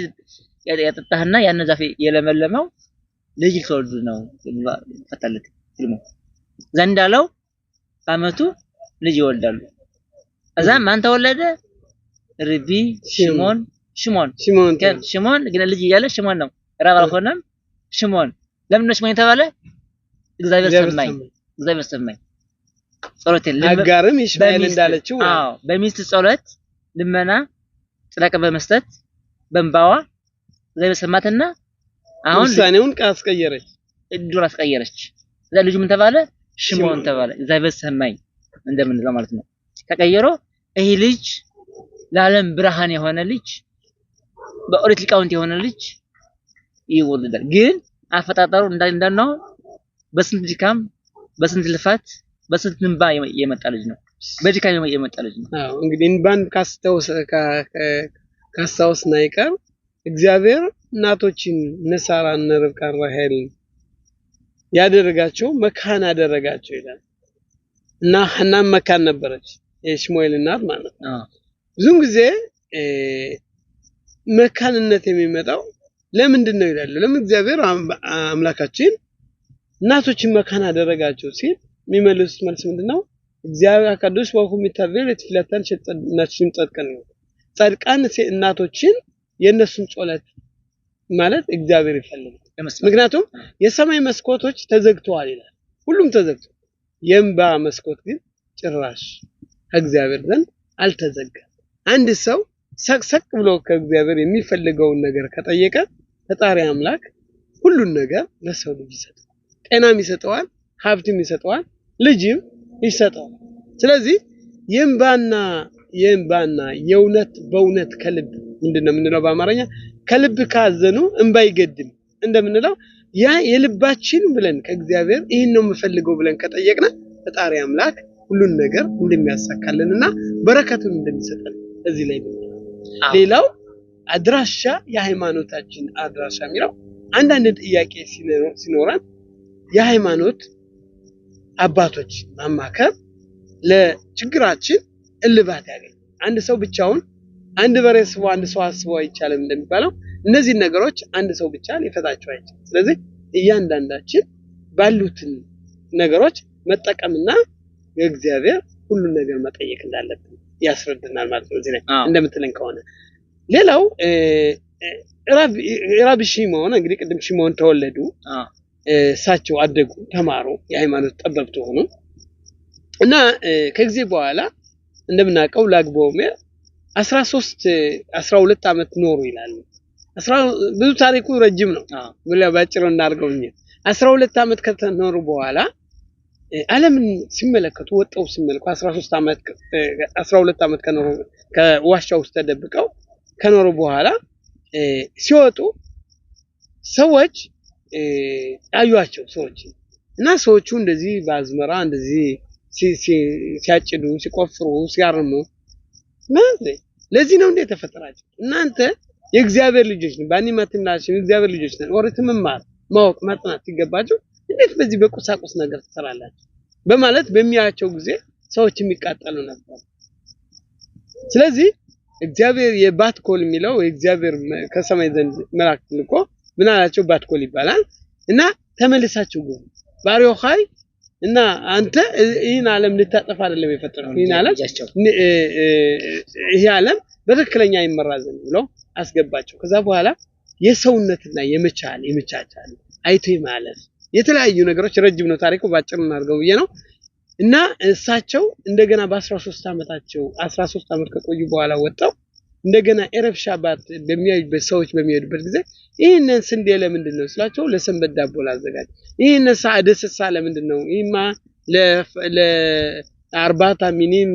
ያጠጣህና ያን ዛፍ የለመለመው ልጅ ልትወልድ ነው ፈታለት ፍልሙ ዘንዳለው በአመቱ ልጅ ይወልዳሉ እዛ ማን ተወለደ ርቢ ሽሞን ግን ልጅ እያለ ሽሞን ነው ራብ አልሆነም ሽሞን ለምን ሽሞን ተባለ እግዚአብሔር ሰማኝ ጸሎት አጋርም ይሽማኤል እንዳለችው አዎ በሚስት ጸሎት ልመና ጥላቀ በመስጠት በእንባዋ እግዚአብሔር ሰማትና አሁን ውሳኔውን አስቀየረች እድል አስቀየረች እዛ ልጁ ምን ተባለ ሽሞን ተባለ እግዚአብሔር ሰማኝ እንደምንለው ማለት ነው ተቀየሮ ይሄ ልጅ ለዓለም ብርሃን የሆነ ልጅ በኦሪት ሊቃውንት የሆነ ልጅ ይወለዳል ግን አፈጣጠሩ እንዳልነው በስንት ድካም በስንት ልፋት በስንት እንባ የመጣ ልጅ ነው በድካም የመጣ ልጅ ነው አዎ እንግዲህ እንባን ካስታውስና ይቀር እግዚአብሔር እናቶችን ነሳራን ርብቃን ራሔል ያደረጋቸው መካን አደረጋቸው ይላል እና ሐናም መካን ነበረች የሽሙኤል እናት ማለት ነው ብዙም ጊዜ መካንነት የሚመጣው ለምንድን ነው ይላል ለምን እግዚአብሔር አምላካችን እናቶችን መካን አደረጋቸው ሲል የሚመልሱት መልስ ምንድነው እግዚአብሔር ቅዱስ ወሁም ይታበል ለትፍላታን ሸጥናችን ጻድቃን እናቶችን የነሱን ጸሎት ማለት እግዚአብሔር ይፈልጋል ምክንያቱም የሰማይ መስኮቶች ተዘግተዋል ይላል ሁሉም ተዘግቷል የእንባ መስኮት ግን ጭራሽ ከእግዚአብሔር ዘንድ አልተዘጋም አንድ ሰው ሰቅሰቅ ብሎ ከእግዚአብሔር የሚፈልገውን ነገር ከጠየቀ ፈጣሪ አምላክ ሁሉን ነገር ለሰው ልጅ ይሰጣል ጤናም ይሰጠዋል ሀብትም ይሰጠዋል ልጅም ይሰጠዋል ስለዚህ የእንባና በእውነት ከልብ ምንድነው ምንለው በአማርኛ ከልብ ካዘኑ እንባ ይገድም እንደምንለው ያ የልባችን ብለን ከእግዚአብሔር ይሄን ነው የምፈልገው ብለን ከጠየቅና ፈጣሪ አምላክ ሁሉን ነገር እንደሚያሳካልንና በረከቱን እንደሚሰጠን እዚህ ላይ ሌላው አድራሻ የሃይማኖታችን አድራሻ የሚለው አንዳንድ ጥያቄ ሲኖረን የሃይማኖት አባቶች ማማከር ለችግራችን እልባት ያገኝ አንድ ሰው ብቻውን አንድ በሬ ስቦ አንድ ሰው አስቦ አይቻልም እንደሚባለው እነዚህ ነገሮች አንድ ሰው ብቻ ሊፈታቸው አይችልም ስለዚህ እያንዳንዳችን ባሉትን ነገሮች መጠቀምና የእግዚአብሔር ሁሉን ነገር መጠየቅ እንዳለብን ያስረድናል ማለት ነው እዚህ ላይ እንደምትለን ከሆነ ሌላው ራቢ ሽሞን እንግዲህ ቅድም ሽሞን ተወለዱ እሳቸው አደጉ ተማሩ የሃይማኖት ጠበብት ሆኑ እና ከጊዜ በኋላ እንደምናቀው ላግቦም 12 አመት ኖሩ ይላሉ ብዙ ታሪኩ ረጅም ነው ብለ ባጭሩ እናርገው 12 አመት ከተኖሩ በኋላ ዓለምን ሲመለከቱ ወጣው ሲመለከቱ 12 አመት ከኖሩ ከዋሻው ውስጥ ተደብቀው ከኖሩ በኋላ ሲወጡ ሰዎች አዩአቸው ሰዎች እና ሰዎቹ እንደዚህ ባዝመራ እንደዚህ ሲያጭዱ ሲቆፍሩ ሲያርሙ ማለት ለዚህ ነው እንደ ተፈጠራችሁ እናንተ የእግዚአብሔር ልጆች ነን ባኒማትናችሁ የእግዚአብሔር ልጆች ነን ኦሪት መማር ማወቅ ማጥናት ይገባችሁ እንዴት በዚህ በቁሳቁስ ነገር ተሰራላችሁ በማለት በሚያያቸው ጊዜ ሰዎች የሚቃጠሉ ነበር ስለዚህ እግዚአብሔር የባትኮል የሚለው እግዚአብሔር ከሰማይ ዘንድ መልአክ ልኮ ምን አላቸው ባትኮል ይባላል እና ተመልሳችሁ ጎ ባሪዮ ኻይ እና አንተ ይህን ዓለም ልታጠፋ አይደለም የፈጠረው ይህን ዓለም ይሄ ዓለም በትክክለኛ ይመራዘን ብሎ አስገባቸው ከዛ በኋላ የሰውነትና የመቻቻል አይቶ ማለት የተለያዩ ነገሮች ረጅም ነው ታሪኩ ባጭሩ እናርገው ይሄ ነው እና እሳቸው እንደገና በ13 አመታቸው 13 አመት ከቆዩ በኋላ ወጣው እንደገና ኤረፍ ሻባት በሚያዩበት ሰዎች በሚሄዱበት ጊዜ ይሄንን ስንዴ ለምንድነው ስላቸው ለሰንበት ዳቦ ላዘጋጅ ይሄንን ሳደስሳ ለምንድነው ይማ ለአርባታ ሚኒም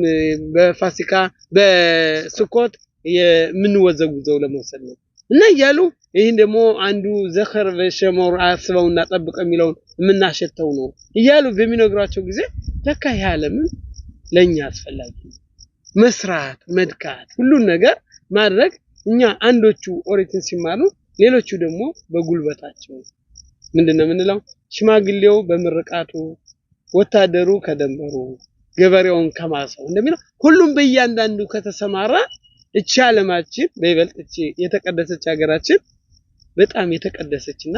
በፋሲካ በስኮት የምንወዘጉዘው ለመውሰድ ነው እና ያሉ ይሄን ደግሞ አንዱ ዘኸር በሸሞር አስበውና ጠብቀው የሚለው ምናሸተው ነው ይያሉ በሚነግራቸው ጊዜ ለካ ያለም ለኛ አስፈላጊ መስራት መድካት ሁሉ ነገር ማድረግ እኛ አንዶቹ ኦሪትን ሲማሩ ሌሎቹ ደግሞ በጉልበታቸው ምንድነው ምንለው ሽማግሌው በመረቃቱ ወታደሩ ከደንበሩ ገበሬውን ከማሳው እንደሚለው ሁሉም በእያንዳንዱ ከተሰማራ እቺ ዓለማችን በይበልጥ እቺ የተቀደሰች ሀገራችን በጣም የተቀደሰችና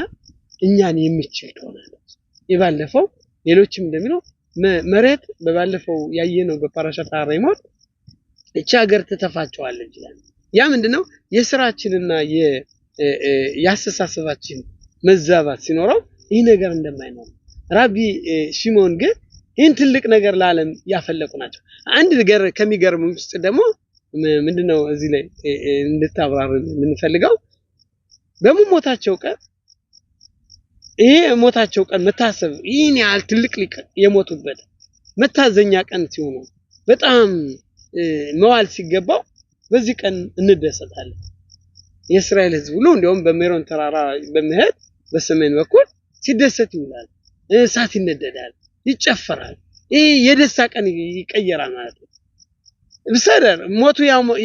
እኛን የሚችል ትሆናለች ይባለፈው ሌሎችም እንደሚለው መሬት በባለፈው ያየነው በፓራሻታ ራይሞት እቺ ሀገር ተተፋቸዋለች ይላል ያ ምንድነው የሥራችንና ያስተሳሰባችን መዛባት ሲኖረው ይህ ነገር እንደማይኖር ራቢ ሽሞን ግን ይህን ትልቅ ነገር ለዓለም ያፈለቁ ናቸው አንድ ነገር ከሚገርም ውስጥ ደግሞ ምንድነው እዚህ ላይ እንድታብራሩ የምንፈልገው በመሞታቸው ቀን ይሄ ሞታቸው ቀን መታሰብ ይሄን ያህል ትልቅ ሊቅ የሞቱበት መታዘኛ ቀን ሲሆኑ በጣም መዋል ሲገባው በዚህ ቀን እንደሰታለን የእስራኤል ህዝብ ሁሉ እንደውም በሜሮን ተራራ በመሄድ በሰሜን በኩል ሲደሰት ይውላል እሳት ይነደዳል ይጨፈራል ይሄ የደስታ ቀን ይቀየራል ማለት ነው በሰደር ሞቱ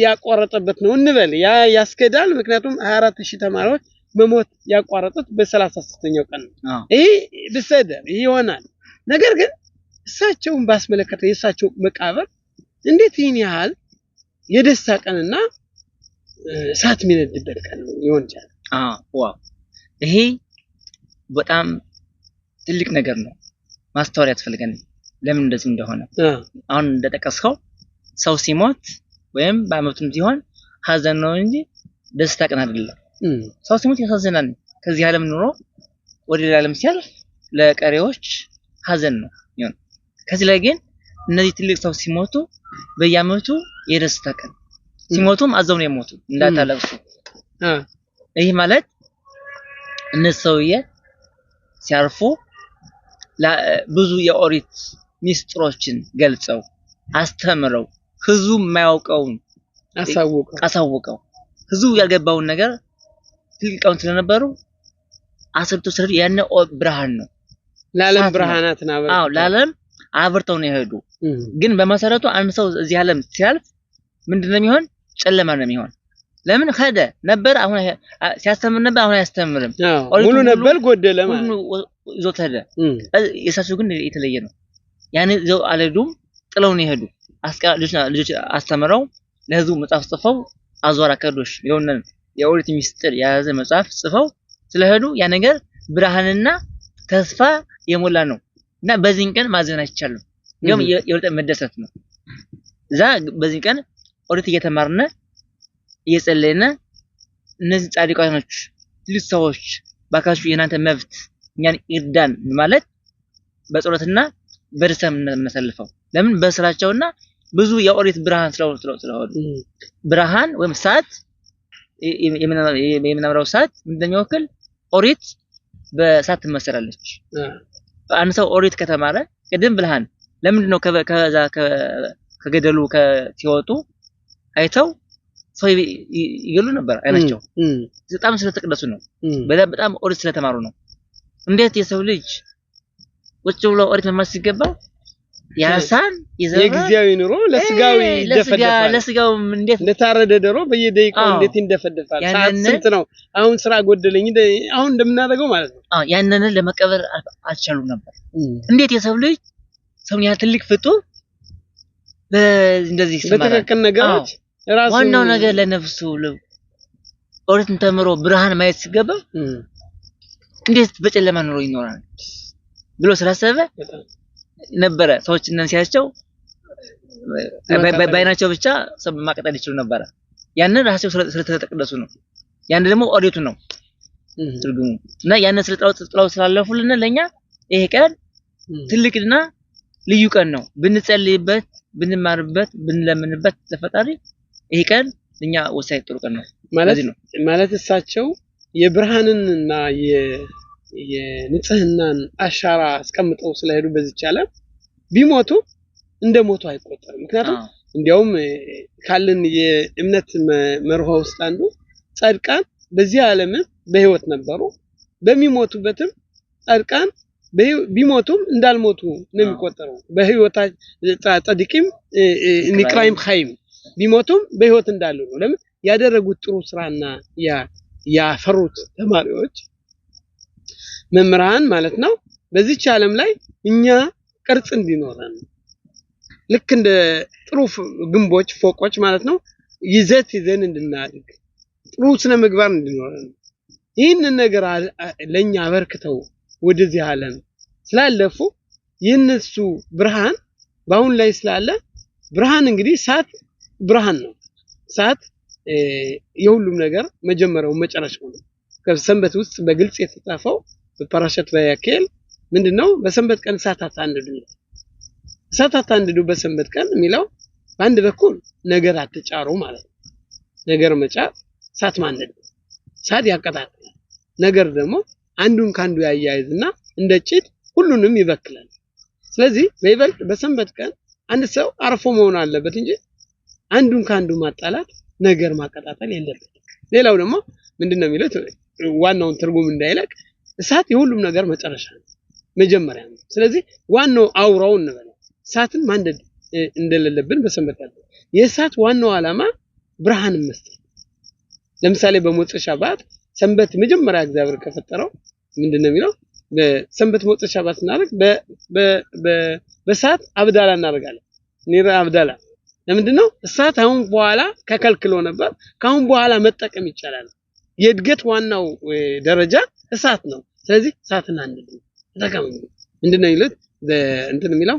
ያቋረጠበት ነው እንበል ያስከዳል ምክንያቱም 24000 ተማሪዎች በሞት ያቋረጡት በ33ኛው ቀን ነው ይሄ በሰደር ይሆናል ነገር ግን እሳቸውን ባስመለከተ የእሳቸው መቃብር እንዴት ይሄን ያህል የደስታ ቀንና እሳት የሚነድበት ቀን ነው ይሆን ይችላል ዋው ይሄ በጣም ትልቅ ነገር ነው ማስተዋል ያስፈልጋል ለምን እንደዚህ እንደሆነ አሁን እንደተቀስከው ሰው ሲሞት ወይም በአመቱም ሲሆን ሀዘን ነው እንጂ ደስታ ቀን አይደለም ሰው ሲሞት ያሳዝናል ከዚህ ዓለም ኑሮ ወደ ሌላ ዓለም ሲያልፍ ለቀሪዎች ሀዘን ነው ይሁን ከዚህ ላይ ግን እነዚህ ትልቅ ሰው ሲሞቱ በየአመቱ የደስታ ቀን ሲሞቱም አዘው ነው የሞቱ እንዳታለቅሱ ይሄ ማለት እነሰውየ ሲያርፉ ብዙ የኦሪት ሚስጥሮችን ገልጸው አስተምረው ህዝቡ የማያውቀውን አሳውቀው ህዝቡ ያልገባውን ነገር ትልቃውን ስለነበሩ አሰብቶ ስለሄዱ ያነ ብርሃን ነው ለዓለም ብርሃናት ነው አዎ ለዓለም አብርተው ነው የሄዱ ግን በመሰረቱ አንድ ሰው እዚህ ዓለም ሲያልፍ ምንድነው የሚሆን ጨለማ ነው የሚሆን ለምን ሄደ ነበር አሁን ሲያስተምር ነበር አሁን አያስተምርም ሙሉ ነበር ጎደለ ማለት ይዞት ሄደ የሳቸው ግን የተለየ ነው ያኔ ዘው አለዱም ጥለው ነው የሄዱ ልጆች አስተምረው ለህዝቡ መጽሐፍ ጽፈው አዟራ ከዶሽ የሆነን የኦሪት ሚስጥር የያዘ መጽሐፍ ጽፈው ስለሄዱ ያ ነገር ብርሃንና ተስፋ የሞላ ነው እና በዚህ ቀን ማዘን አይቻልም ግን የወጣ መደሰት ነው ዛ በዚህ ቀን ኦሪት እየተማርነ እየጸለየነ እነዚህ ጻድቃኖች ልጅዎች ባካቹ የናንተ መብት እኛን ይርዳን ማለት በጸሎትና በደስታም እናሳልፈው ለምን በስራቸውና ብዙ የኦሪት ብርሃን ስለሆኑ ብርሃን ወይም ሰዓት የምናምራው ሰዓት እንደሚወክል ኦሪት በሰዓት ትመሰላለች አንድ ሰው ኦሪት ከተማረ ቅድም ብልሃን ለምንድነው ከዛ ከገደሉ ሲወጡ አይተው ሰው ይገሉ ነበር አይናቸው በጣም ስለተቀደሱ ነው በጣም ኦሪት ስለተማሩ ነው እንዴት የሰው ልጅ ወጭ ብሎ ኦሪት መማር ሲገባው ያሳን የግዚያዊ ኑሮ ለስጋዊ ይደፈደፋል ለስጋው እንዴት ለታረደ ደሮ በየደቂቃው እንዴት ይደፈደፋል ሰዓት ስንት ነው አሁን ስራ ጎደለኝ አሁን እንደምናደርገው ማለት ነው ያንን ለመቀበር አልቻሉም ነበር እንዴት የሰው ልጅ ሰውን ያ ትልቅ ፍጡር እንደዚህ ይሰማል በተከከለ ነገሮች ራሱ ዋናው ነገር ለነፍሱ ኦሪትን ተምሮ ብርሃን ማየት ሲገባ እንዴት በጨለማ ኑሮ ይኖራል ብሎ ስላሰበ ነበረ ሰዎች እነን ሲያቸው ባይናቸው ብቻ ሰብ ማቀጠል ይችላል ነበር ያንን ራሳቸው ስለተቀደሱ ነው ያን ደግሞ ኦሪቱ ነው ትርጉሙ እና ያንን ስለጥላው ስላለፉልን ለኛ ይሄ ቀን ትልቅና ልዩ ቀን ነው ብንጸልይበት ብንማርበት ብንለምንበት ተፈጣሪ ይሄ ቀን ለኛ ወሳኝ ጥሩ ቀን ነው ማለት እሳቸው የብርሃንንና የንጽህናን አሻራ አስቀምጠው ስለሄዱ በዚህ ዓለም ቢሞቱ እንደሞቱ አይቆጠርም ምክንያቱም እንዲያውም ካለን የእምነት መርሆ ውስጥ አንዱ ጻድቃን በዚህ ዓለም በህይወት ነበሩ በሚሞቱበትም ጻድቃን ቢሞቱም እንዳልሞቱ ነው የሚቆጠረው በህይወታቸው ጻድቂም ንቅራይም ኸይም ቢሞቱም በህይወት እንዳሉ ነው ለምን ያደረጉት ጥሩ ስራና ያፈሩት ተማሪዎች መምራን ማለት ነው በዚህ ዓለም ላይ እኛ ቅርጽ እንዲኖረን ልክ እንደ ጥሩ ግንቦች ፎቆች ማለት ነው ይዘን እንድናድግ ጥሩ ስነ ምግባር እንዲኖረን ይህን ነገር ለኛ አበርክተው ወደዚህ ዓለም ስላለፉ የነሱ ብርሃን ባሁን ላይ ስላለ ብርሃን እንግዲህ ሰዓት ብርሃን ነው ሰዓት የሁሉም ነገር መጀመሪያው መጨረሻው ነው ከሰንበት ውስጥ በግልጽ የተጻፈው በፓራሻት ባያኬል ምንድነው በሰንበት ቀን ሰዓታት አንድዱ በሰንበት ቀን የሚለው በአንድ በኩል ነገር አትጫሩ ማለት ነው ነገር መጫር ሰዓት ማንደድ ሰዓት ያቀጣጥላል ነገር ደግሞ አንዱን ካንዱ ያያይዝና እንደ ጭድ ሁሉንም ይበክላል ስለዚህ በይበልጥ በሰንበት ቀን አንድ ሰው አርፎ መሆን አለበት እንጂ አንዱን ካንዱ ማጣላት ነገር ማቀጣጠል የለበትም ሌላው ደግሞ ምንድነው የሚለው ዋናውን ትርጉም እንዳይለቅ እሳት የሁሉም ነገር መጨረሻ ነው መጀመሪያ ነው ስለዚህ ዋናው አውራው እንበለው እሳትን ማንደድ እንደሌለብን በሰንበት ቀን የእሳት ዋናው ዓላማ ብርሃን መስጠት ለምሳሌ በሞት ሸባት ሰንበት መጀመሪያ እግዚአብሔር ከፈጠረው ምንድነው የሚለው በሰንበት ሞት ሸባት እናደርግ በእሳት አብዳላ እናደርጋለን ኒራ አብዳላ ለምንድነው እሳት አሁን በኋላ ከከልክሎ ነበር ካሁን በኋላ መጠቀም ይቻላል የእድገት ዋናው ደረጃ እሳት ነው ስለዚህ እሳትን አንድም ተጠቀሙ ምንድነው ይሉት እንትን የሚለው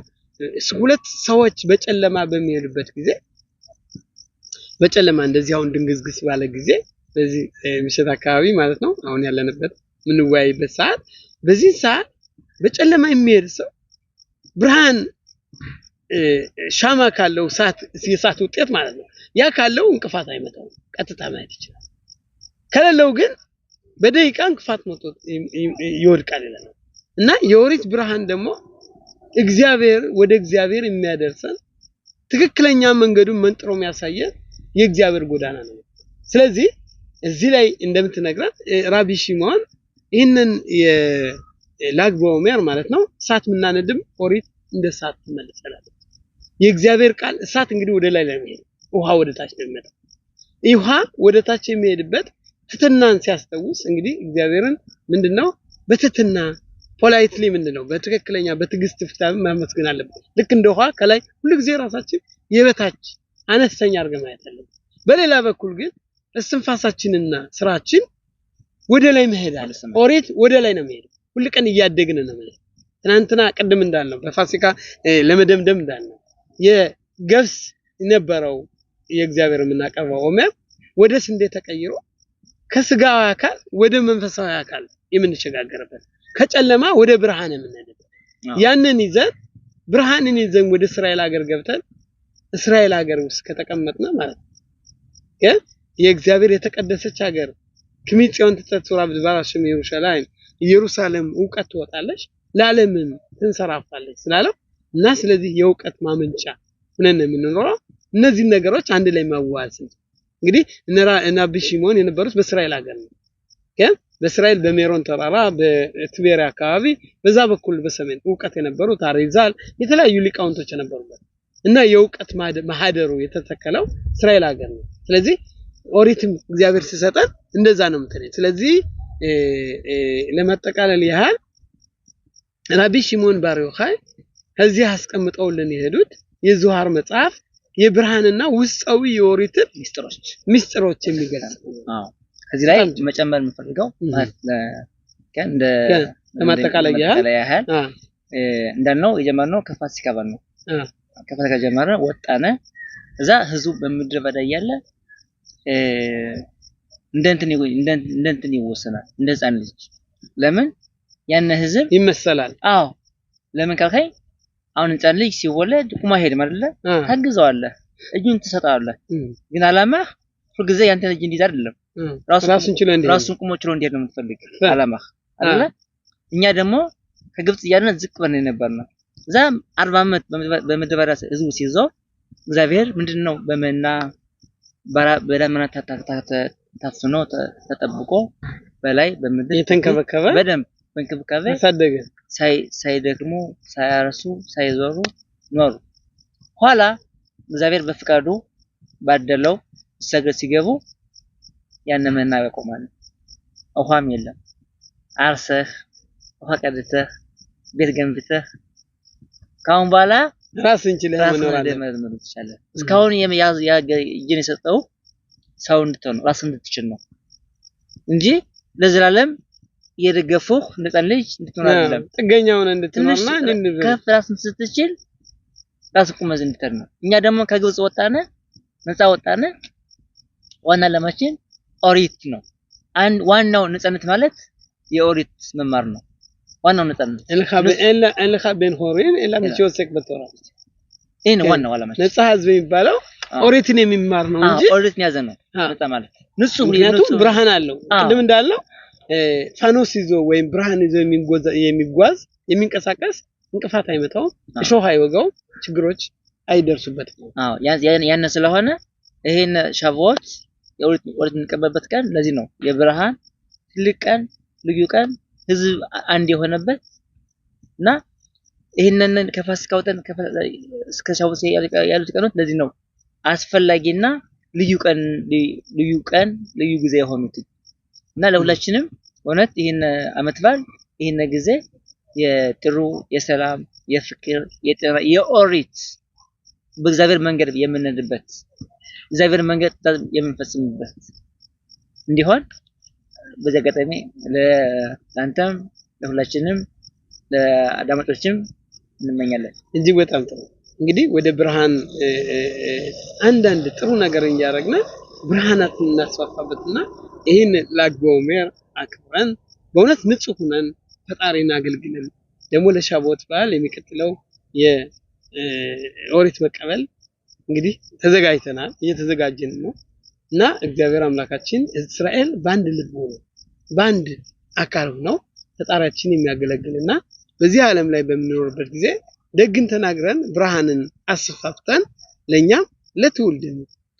ሁለት ሰዎች በጨለማ በሚሄዱበት ጊዜ በጨለማ እንደዚህ አሁን ድንግዝግዝ ባለ ጊዜ በዚህ ምሽት አካባቢ ማለት ነው አሁን ያለንበት ምን ወያይበት ሰዓት በዚህ ሰዓት በጨለማ የሚሄድ ሰው ብርሃን ሻማ ካለው ሰዓት የሰዓት ውጤት ማለት ነው ያ ካለው እንቅፋት አይመጣው ቀጥታ ማየት ይችላል ከሌለው ግን በደቂቃ እንቅፋት መጥቶ ይወድቃል ይላል እና የኦሪት ብርሃን ደግሞ እግዚአብሔር ወደ እግዚአብሔር የሚያደርሰን ትክክለኛ መንገዱን መንጥሮ የሚያሳየን የእግዚአብሔር ጎዳና ነው ስለዚህ እዚህ ላይ እንደምትነግረን ራቢ ሽሞን ይህንን የላግ በኦሜር ማለት ነው እሳት ምናነድም ኦሪት እንደ እሳት ትመለሳለች የእግዚአብሔር ቃል እሳት እንግዲህ ወደ ላይ ለሚሄድ ውሃ ወደ ታች ነው የሚመጣው ውሃ ወደ ታች የሚሄድበት ትትናን ሲያስተውስ እንግዲህ እግዚአብሔርን ምንድነው በትትና ፖላይትሊ ምንድነው በትክክለኛ በትግስት ፍታም ማመስገን አለበት ልክ እንደ ውሃ ከላይ ሁሉ ጊዜ ራሳችን የበታች አነስተኛ አድርገን ማየት አለብን በሌላ በኩል ግን እስትንፋሳችንና ስራችን ወደ ላይ መሄድ አለ ኦሪት ወደ ላይ ነው የሚሄድ ሁሉ ቀን እያደግን ነው ማለት ትናንትና ቀደም እንዳልነው በፋሲካ ለመደምደም እንዳልነው የገብስ የነበረው የእግዚአብሔር የምናቀርበው ኦሜር ወደ ስንዴ ተቀይሮ ከስጋው አካል ወደ መንፈሳዊ አካል የምንሸጋገርበት ከጨለማ ወደ ብርሃን የምንሄድበት ያንን ይዘን ብርሃንን ይዘን ወደ እስራኤል ሀገር ገብተን እስራኤል ሀገር ውስጥ ከተቀመጥነ ማለት ነው የእግዚአብሔር የተቀደሰች ሀገር ክሚጽዮን ተጽራ በባራሽም ኢየሩሳሌም ዕውቀት ትወጣለች ለዓለምም ትንሰራፋለች ስላለው እና ስለዚህ የዕውቀት ማመንጫ ሆነን የምንኖረው እነዚህ ነገሮች አንድ ላይ ማዋሃድ እንግዲህ እና ቢሽሞን የነበሩት በእስራኤል ሀገር ነው በእስራኤል በሜሮን ተራራ በትቤሪያ አካባቢ በዛ በኩል በሰሜን ዕውቀት የነበሩት አሪዛል የተለያዩ ሊቃውንቶች የነበሩበት እና የዕውቀት ማህደሩ የተተከለው እስራኤል ሀገር ነው ስለዚህ ኦሪትም እግዚአብሔር ሲሰጠን እንደዛ ነው የምትለኝ ስለዚህ ለማጠቃለል ያህል ራቢ ሽሞን bar yochai ከዚህ አስቀምጠውልን የሄዱት የዙሃር መጽሐፍ የብርሃንና ውስጣዊ የኦሪት ሚስጥሮች የሚገልጽ ከዚህ ላይ መጨመር የምፈልገው ማለት እንደ ለማጠቃለል ያህል እንደነው የጀመርነው ከፋሲካ በዓል ነው ከፋሲካ ጀመረ ወጣነ እዛ ህዝቡ በምድረ በዳ ያለ እንደንትን ይወሰናል እንደዛን ልጅ ለምን ያን ህዝብ ይመሰላል አዎ ለምን ካልከኝ አሁን እንጻን ልጅ ሲወለድ ቁማ ሄድ ማለት ታግዘዋለህ እጁን ትሰጣለህ ግን አላማ ሁሉ ጊዜ ያንተ ልጅ እንዲዛ አይደለም ራሱን ቁሞ ችሎ እንዲሄድ ነው የምትፈልግ አላማ አይደለ እኛ ደግሞ ከግብጽ ያለን ዝቅ በነ ነበርና እዛ 40 አመት በምድረ በዳ ህዝቡ ሲይዘው እግዚአብሔር ምንድነው በመና በደመና ታፍኖ ተጠብቆ በላይ በምድር የተንከበከበ በደም በእንክብካቤ ያሳደገ ሳይደክሙ ሳያርሱ ሳይዞሩ ኖሩ ኋላ እግዚአብሔር በፍቃዱ ባደለው ሰገድ ሲገቡ ያነመና ያቆማል ውሃም የለም አርሰህ ውሃ ቀድተህ ቤት ገንብተህ ካሁን በኋላ ራስን ችለህ መኖር አለበት እስካሁን የጅን የሰጠው ሰው እንድትሆን ራስን እንድትችል ነው እንጂ ለዘላለም የደገፉህ ነፃን ልጅ እንድትሆን አይደለም ጥገኛውን እንድትኖርና ከፍ ራስን ስትችል ራስን ቁመዝ እንድትሆን ነው እኛ ደግሞ ከግብጽ ወጣነ ነፃ ወጣነ ዋና ለማችን ኦሪት ነው አንድ ዋናው ነፃነት ማለት የኦሪት መማር ነው ዋናው ነፃነት እልኻቤን ሆሪን ኢላ ምቾሰክ በተራ ይሄን ዋናው ዓላማ ነፃ ህዝብ የሚባለው ኦሪትን የሚማር ነው እንጂ ኦሪትን ያዘ ነው ነፃ ማለት ንጹህ ብርሃን አለው ቅድም እንዳለው ፋኖስ ይዞ ወይም ብርሃን ይዞ የሚጓዝ የሚንቀሳቀስ እንቅፋት አይመጣው እሾህ አይወጋው ችግሮች አይደርሱበትም አዎ ያን ስለሆነ ይሄን ሻቮት የኦሪት እንቀበበት ቀን ለዚህ ነው የብርሃን ትልቅ ቀን ልዩ ቀን ህዝብ አንድ የሆነበት እና ይሄንን ከፋሲካ ወጣን እስከ ሻቮት ያሉት ቀኖች ለዚህ ነው አስፈላጊና ልዩ ቀን ልዩ ጊዜ የሆኑት እና ለሁላችንም እውነት ይሄን አመት በዓል ይሄን ጊዜ የጥሩ የሰላም የፍቅር የጤና የኦሪት በእግዚአብሔር መንገድ የምንነድበት እግዚአብሔር መንገድ የምንፈጽምበት እንዲሆን በዘገጠሜ ለአንተም ለሁላችንም ለአዳማጮችም እንመኛለን እጅግ በጣም ጥሩ እንግዲህ ወደ ብርሃን አንዳንድ ጥሩ ነገር እንያረግና ብርሃናትን እናስፋፋበትና ይሄን ላግቦሜር አክብረን በእውነት ንጹህ ሆነን ፈጣሪና አገልግለን ደግሞ ለሻቦት በዓል የሚከተለው የኦሪት መቀበል እንግዲህ ተዘጋጅተናል እየተዘጋጀን ነው እና እግዚአብሔር አምላካችን እስራኤል ባንድ ልብ ሆኖ ባንድ አካል ሆነው ፈጣሪያችን የሚያገለግልና በዚህ ዓለም ላይ በሚኖርበት ጊዜ ደግን ተናግረን ብርሃንን አስፋፍተን ለኛ ለትውልድ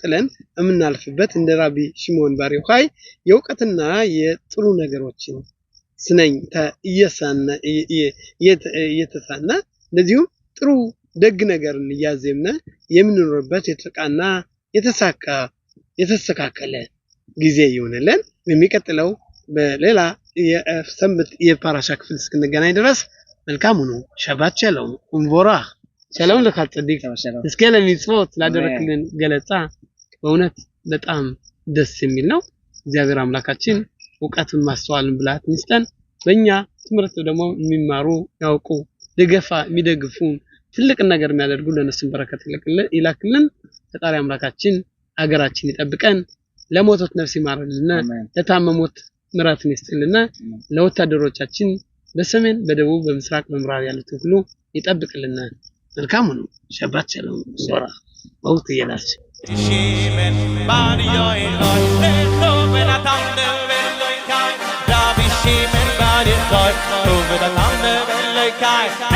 ቀጥለን የምናልፍበት እንደ ራቢ ሽሞን bar yochai የውቀትና የጥሩ ነገሮችን ስነኝ እየተሳና እንደዚሁም ጥሩ ደግ ነገርን እያዜምነ የምንኖርበት የተቃና የተስተካከለ ጊዜ ይሆንልን በሚቀጥለው በሌላ የሰንበት የፓራሻ ክፍል እስክንገናኝ ድረስ መልካም ሁኑ ሸባት ሸሎም ኡምቦራ ሸሎም ለካጽዲቅ እስከ ለሚጽፎት ላደረክልን ገለጻ በእውነት በጣም ደስ የሚል ነው እግዚአብሔር አምላካችን ዕውቀቱን ማስተዋልን ብላት ይስጠን በእኛ ትምርት ደግሞ የሚማሩ ያውቁ ደገፋ የሚደግፉ ትልቅ ነገር የሚያደርጉ ለነሱም በረከት ይላክልን ፈጣሪ አምላካችን አገራችን ይጠብቀን ለሞቶት ነፍስ ይማርልን ለታመሙት ምራትን ይስጥልና ለወታደሮቻችን በሰሜን በደቡብ በምስራቅ በምዕራብ ያሉትን ሁሉ ይጠብቅልና መልካም ነው ሸባት ሸሎም ሶራ ወውት ይላል Shimen barioy loy lo benatam de veloy kai Davi shimen barioy lo benatam de veloy kai